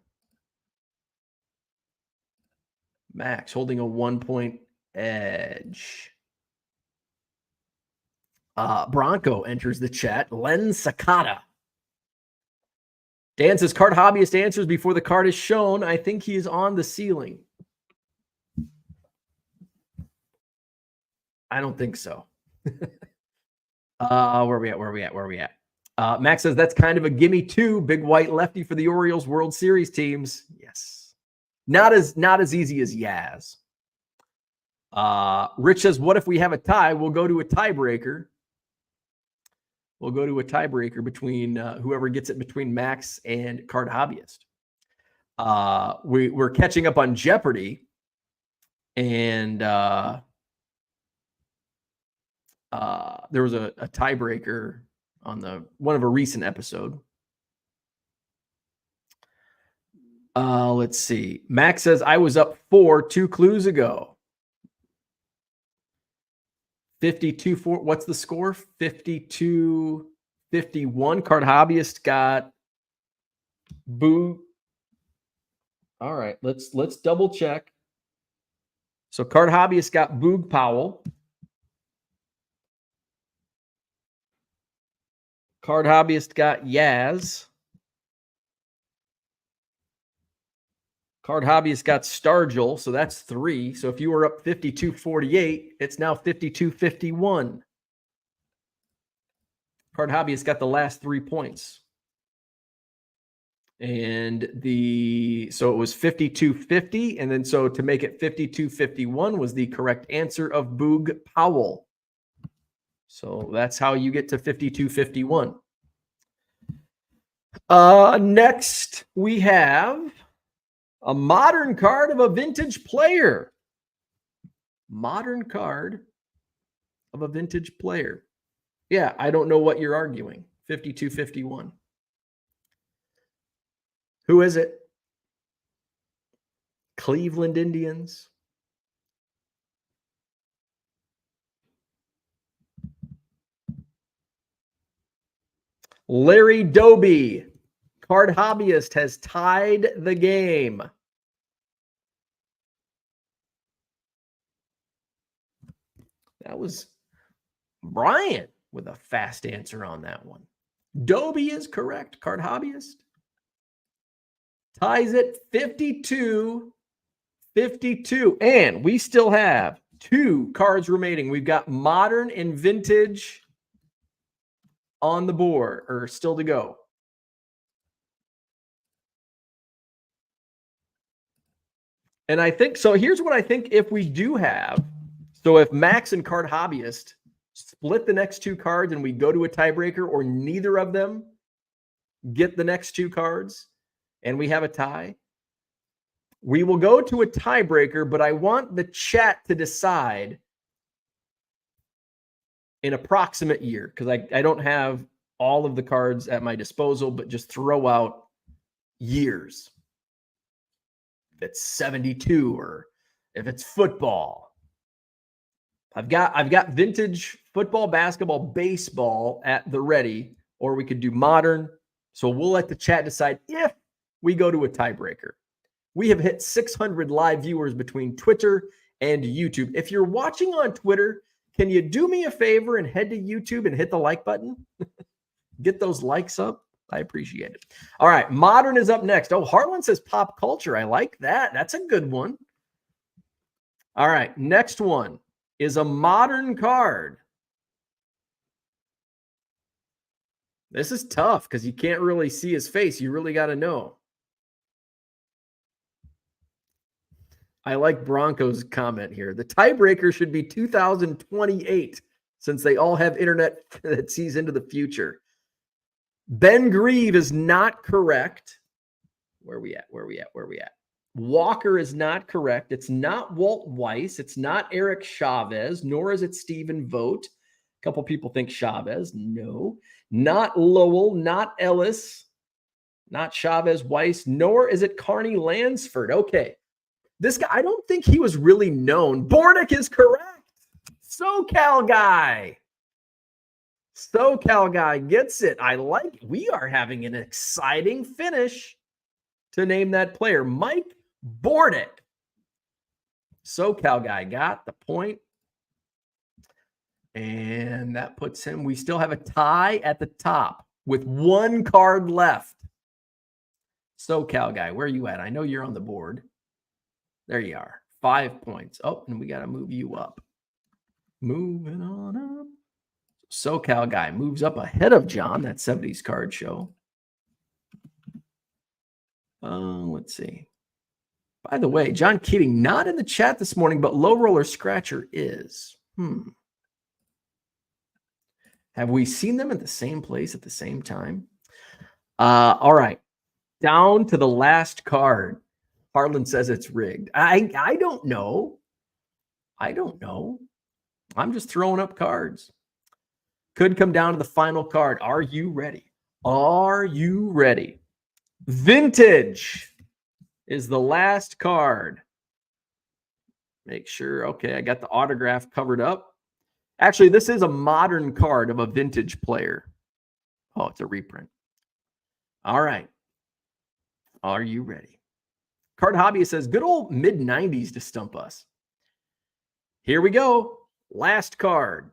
Max holding a 1-point edge. Bronco enters the chat. Len Sakata. Dan says, Card Hobbyist answers before the card is shown. I think he is on the ceiling. I don't think so. Where are we at? Max says, that's kind of a gimme too. Big white lefty for the Orioles World Series teams. Yes. Not as easy as Yaz. Rich says, what if we have a tie? We'll go to a tiebreaker. Between whoever gets it between Max and Card Hobbyist. We're catching up on Jeopardy, and there was a tiebreaker on one of a recent episode. Let's see. Max says, I was up 2 clues ago. 52-4. What's the score? 52-51. Card Hobbyist got Boo. All right, let's double check. So Card Hobbyist got Boog Powell. Card Hobbyist got Yaz. Card Hobbyist got Stargell, so that's 3. So if you were up 52-48, it's now 52-51. Card Hobbyist got the last 3 points. And so it was 52-50, and then so to make it 52-51 was the correct answer of Boog Powell. So that's how you get to 52-51. Next, we have a modern card of a vintage player. Modern card of a vintage player. Yeah, I don't know what you're arguing. 52-51. Who is it? Cleveland Indians. Larry Doby. Card Hobbyist has tied the game. That was Brian with a fast answer on that one. Doby is correct. Card Hobbyist ties it 52-52. And we still have 2 cards remaining. We've got modern and vintage on the board, or still to go. And I think, so here's what I think if we do have. So if Max and Card Hobbyist split the next 2 cards and we go to a tiebreaker, or neither of them get the next 2 cards and we have a tie, we will go to a tiebreaker, but I want the chat to decide an approximate year, because I don't have all of the cards at my disposal, but just throw out years. If it's 72 or if it's football. I've got vintage football, basketball, baseball at the ready, or we could do modern. So we'll let the chat decide if we go to a tiebreaker. We have hit 600 live viewers between Twitter and YouTube. If you're watching on Twitter, can you do me a favor and head to YouTube and hit the like button? Get those likes up. I appreciate it. All right. Modern is up next. Oh, Harlan says pop culture. I like that. That's a good one. All right. Next one is a modern card. This is tough because you can't really see his face. You really got to know. I like Bronco's comment here. The tiebreaker should be 2028 since they all have internet that sees into the future. Ben Grieve is not correct. Where we at? Walker is not correct. It's not Walt Weiss. It's not Eric Chavez, nor is it Stephen Vogt. A couple people think Chavez. No. Not Lowell, not Ellis, not Chavez Weiss, nor is it Carney Lansford. Okay. This guy, I don't think he was really known. Bordick is correct. SoCal guy. SoCal guy gets it. I like it. We are having an exciting finish to name that player. Mike Bordick. SoCal guy got the point. And that puts him, we still have a tie at the top with one card left. SoCal guy, where are you at? I know you're on the board. There you are. 5 points. Oh, and we got to move you up. Moving on up. SoCal guy moves up ahead of John, that 70s card show. Let's see. By the way, John Keating, not in the chat this morning, but Low Roller Scratcher is. Have we seen them at the same place at the same time? All right. Down to the last card. Harlan says it's rigged. I don't know. I'm just throwing up cards. Could come down to the final card. Are you ready? Are you ready? Vintage is the last card. Make sure. Okay, I got the autograph covered up. Actually, this is a modern card of a vintage player. Oh, it's a reprint. All right. Are you ready? Card Hobbyist says, good old mid-90s to stump us. Here we go. Last card.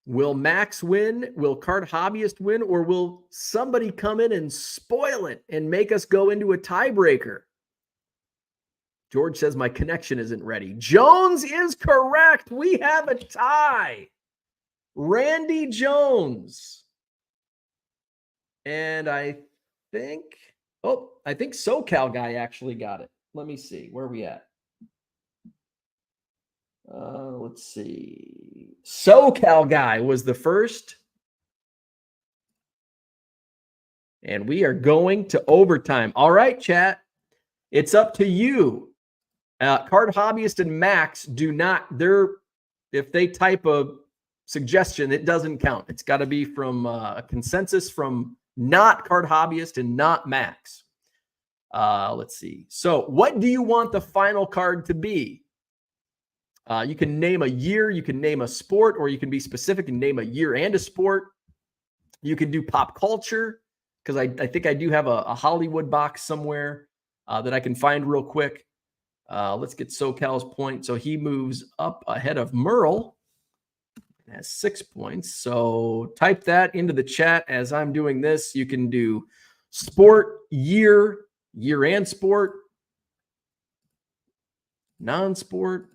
Will Max win? Will Card Hobbyist win? Or will somebody come in and spoil it and make us go into a tiebreaker? George says my connection isn't ready. Jones is correct. We have a tie. Randy Jones. And I think SoCal guy actually got it. Let me see. Where are we at? Let's see. SoCal guy was the first. And we are going to overtime. All right, chat. It's up to you. Card Hobbyist and Max do not, if they type a suggestion, it doesn't count. It's got to be from a consensus from not Card Hobbyist and not Max. Let's see. So what do you want the final card to be? You can name a year, you can name a sport, or you can be specific and name a year and a sport. You can do pop culture, because I think I do have a Hollywood box somewhere that I can find real quick. Let's get SoCal's point. So he moves up ahead of Merle. Has 6 points. So type that into the chat as I'm doing this. You can do sport, year and sport, non-sport.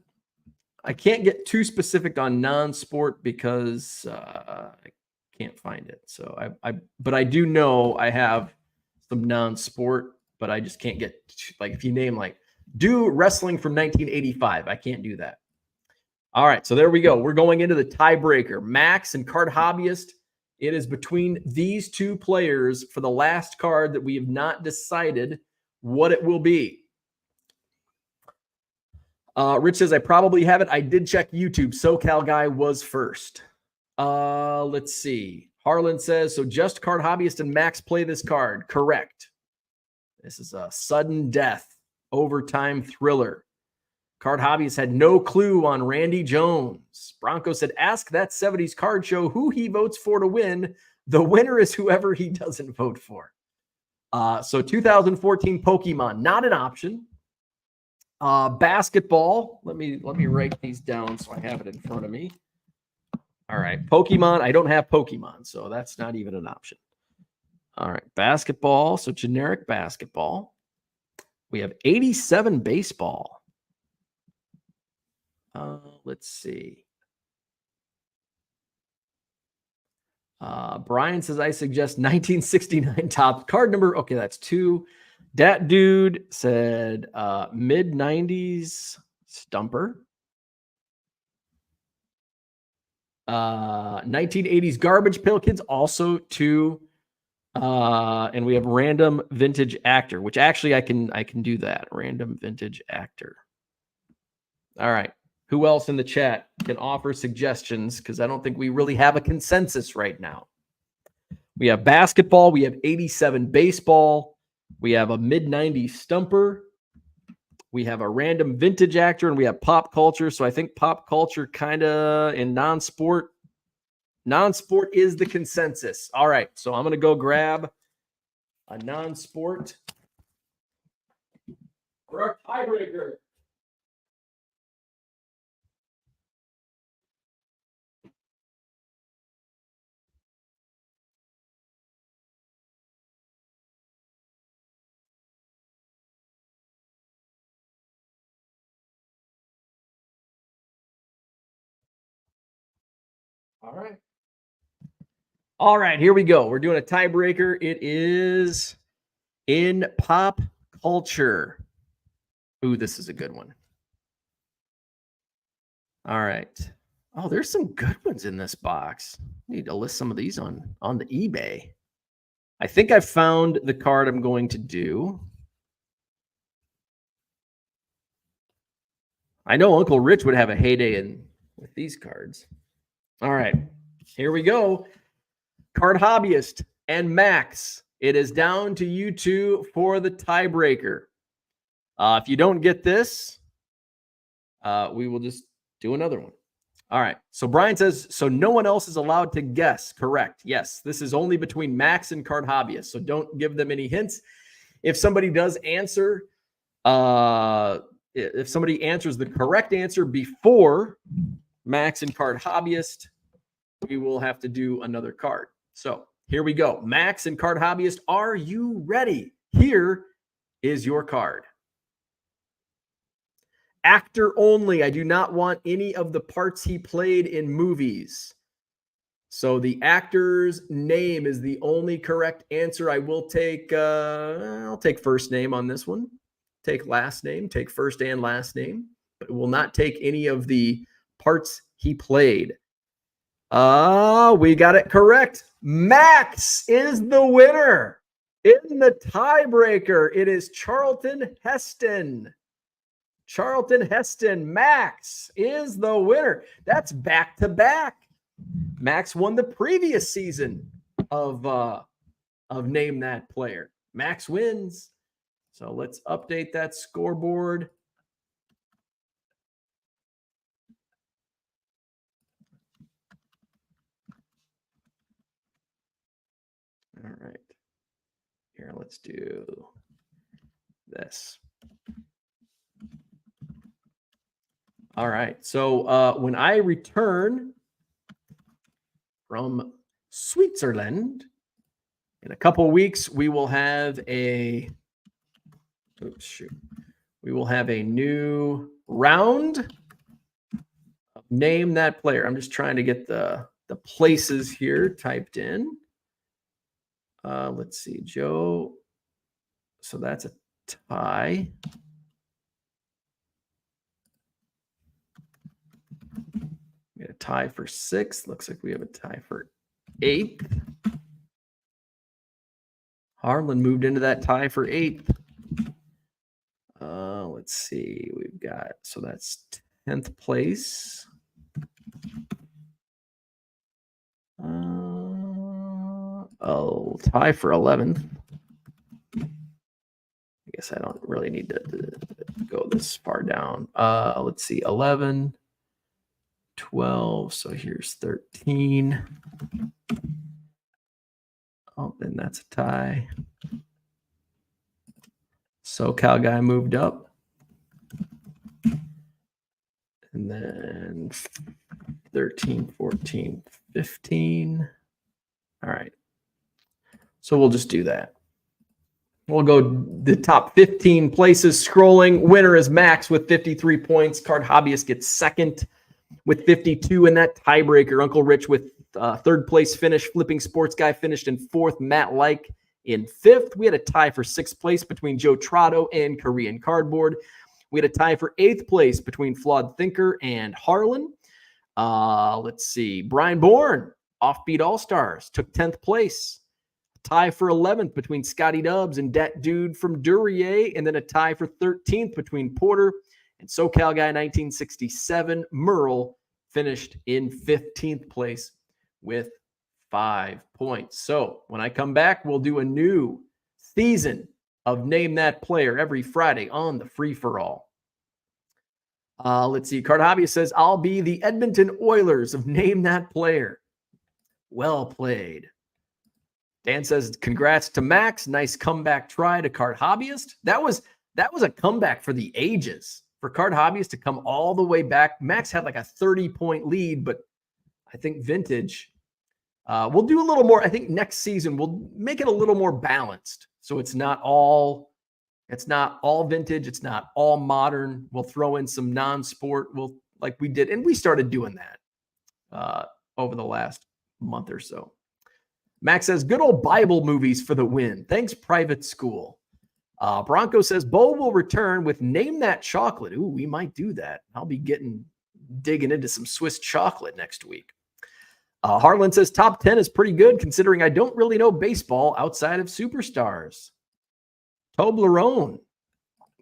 I can't get too specific on non-sport because I can't find it. So but I do know I have some non-sport, but I just can't get, like, if you name, like, do wrestling from 1985. I can't do that. All right, so there we go. We're going into the tiebreaker. Max and Card Hobbyist. It is between these two players for the last card that we have not decided what it will be. Rich says, I probably have it. I did check YouTube. SoCal guy was first. Let's see. Harlan says, so just card hobbyist and Max play this card. Correct. This is a sudden death overtime thriller. Card hobbyist had no clue on Randy Jones. Bronco said, ask that 70s card show who he votes for to win. The winner is whoever he doesn't vote for. So 2014 Pokemon, not an option. Basketball. Let me write these down so I have it in front of me. All right. Pokemon. I don't have Pokemon, so that's not even an option. All right. Basketball. So generic basketball. We have 87 baseball. Let's see. Brian says, I suggest 1969 top card number. Okay, that's 2. Dat Dude said mid-90s Stumper. 1980s Garbage Pail Kids, also 2. And we have Random Vintage Actor, which actually I can do that. Random Vintage Actor. All right. Who else in the chat can offer suggestions? Because I don't think we really have a consensus right now. We have basketball. We have 87 baseball. We have a mid-90s Stumper. We have a Random Vintage Actor, and we have pop culture. So I think pop culture kind of in non-sport. Non-sport is the consensus. All right. So I'm going to go grab a non-sport for our tiebreaker. All right, here we go. We're doing a tiebreaker. It is in pop culture. Ooh, this is a good one. All right. Oh, there's some good ones in this box. I need to list some of these on the eBay. I think I found the card I'm going to do. I know Uncle Rich would have a heyday with these cards. All right, here we go. Card Hobbyist and Max. It is down to you two for the tiebreaker. If you don't get this, we will just do another one. All right. So Brian says, so no one else is allowed to guess. Correct. Yes. This is only between Max and Card Hobbyist. So don't give them any hints. If somebody does answer, if somebody answers the correct answer before Max and Card Hobbyist, we will have to do another card. So here we go. Max and Card Hobbyist, are you ready? Here is your card. Actor only. I do not want any of the parts he played in movies. So the actor's name is the only correct answer. I will take, I'll take first name on this one. Take last name, take first and last name, but it will not take any of the parts he played. We got it correct. Max is the winner. In the tiebreaker, it is Charlton Heston. Charlton Heston, Max is the winner. That's back-to-back. Max won the previous season of Name That Player. Max wins. So let's update that scoreboard. All right. Here, let's do this. All right. So when I return from Switzerland in a couple of weeks, we will have a we will have a new round of Name That Player. I'm just trying to get the places here typed in. Let's see, Joe. So that's a tie. We had a tie for 6th. Looks like we have a tie for 8th. Harlan moved into that tie for 8th. Let's let's see. We've got, so that's 10th place. Oh, tie for 11th. I guess I don't really need to go this far down. Let's see, 11, 12. So here's 13. Oh, then that's a tie. SoCal guy moved up. And then 13, 14, 15. All right. So we'll just do that. We'll go the top 15 places scrolling. Winner is Max with 53 points. Card Hobbyist gets second with 52 in that tiebreaker. Uncle Rich with third place finish. Flipping Sports Guy finished in fourth. Matt Like in fifth. We had a tie for sixth place between Joe Trotto and Korean Cardboard. We had a tie for eighth place between Flawed Thinker and Harlan. Let's see. Brian Bourne, Offbeat All-Stars, took 10th place. Tie for 11th between Scotty Dubs and Dat Dude from Duryea, and then a tie for 13th between Porter and SoCal Guy 1967. Merle finished in 15th place with 5 points. So when I come back, we'll do a new season of Name That Player every Friday on the free-for-all. Let's see. Card Hobby says, I'll be the Edmonton Oilers of Name That Player. Well played. Dan says, congrats to Max. Nice comeback try to Card Hobbyist. That was a comeback for the ages. For Card Hobbyist to come all the way back. Max had like a 30-point lead, but I think Vintage, we'll do a little more. I think next season we'll make it a little more balanced. So it's not all Vintage. It's not all modern. We'll throw in some non-sport. We'll, like we did, and we started doing that over the last month or so. Max says, good old Bible movies for the win. Thanks, private school. Bronco says, Bo will return with Name That Chocolate. Ooh, we might do that. I'll be digging into some Swiss chocolate next week. Harlan says, top 10 is pretty good considering I don't really know baseball outside of superstars. Toblerone.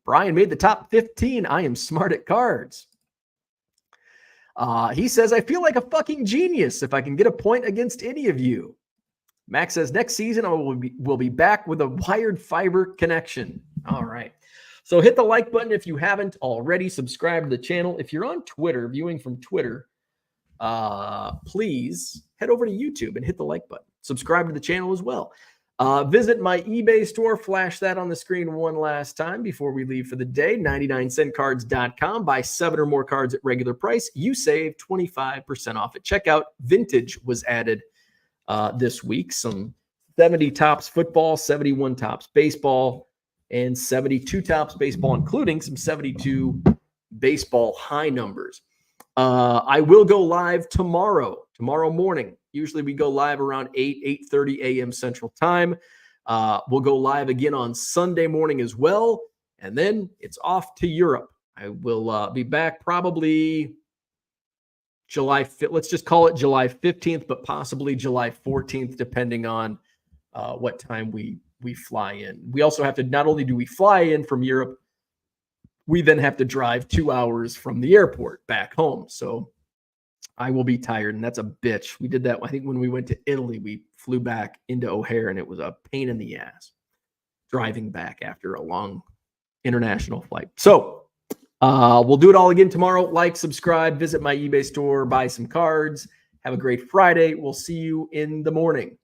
Brian made the top 15. I am smart at cards. He says, I feel like a fucking genius if I can get a point against any of you. Max says, next season we'll be back with a wired fiber connection. All right. So hit the like button if you haven't already. Subscribe to the channel. If you're on Twitter, viewing from Twitter, please head over to YouTube and hit the like button. Subscribe to the channel as well. Visit my eBay store. Flash that on the screen one last time before we leave for the day. 99centcards.com. Buy 7 or more cards at regular price. You save 25% off at checkout. Vintage was added this week. Some 70 tops football, 71 tops baseball, and 72 tops baseball, including some 72 baseball high numbers. I will go live tomorrow morning. Usually we go live around 8:30 a.m. Central Time. We'll go live again on Sunday morning as well. And then it's off to Europe. I will be back probably July 5th. Let's just call it July 15th, but possibly July 14th, depending on what time we fly in. We also have to, not only do we fly in from Europe, we then have to drive 2 hours from the airport back home. So I will be tired, and that's a bitch. We did that, I think, when we went to Italy. We flew back into O'Hare, and it was a pain in the ass driving back after a long international flight. So we'll do it all again tomorrow. Like, subscribe, visit my eBay store, buy some cards. Have a great Friday. We'll see you in the morning.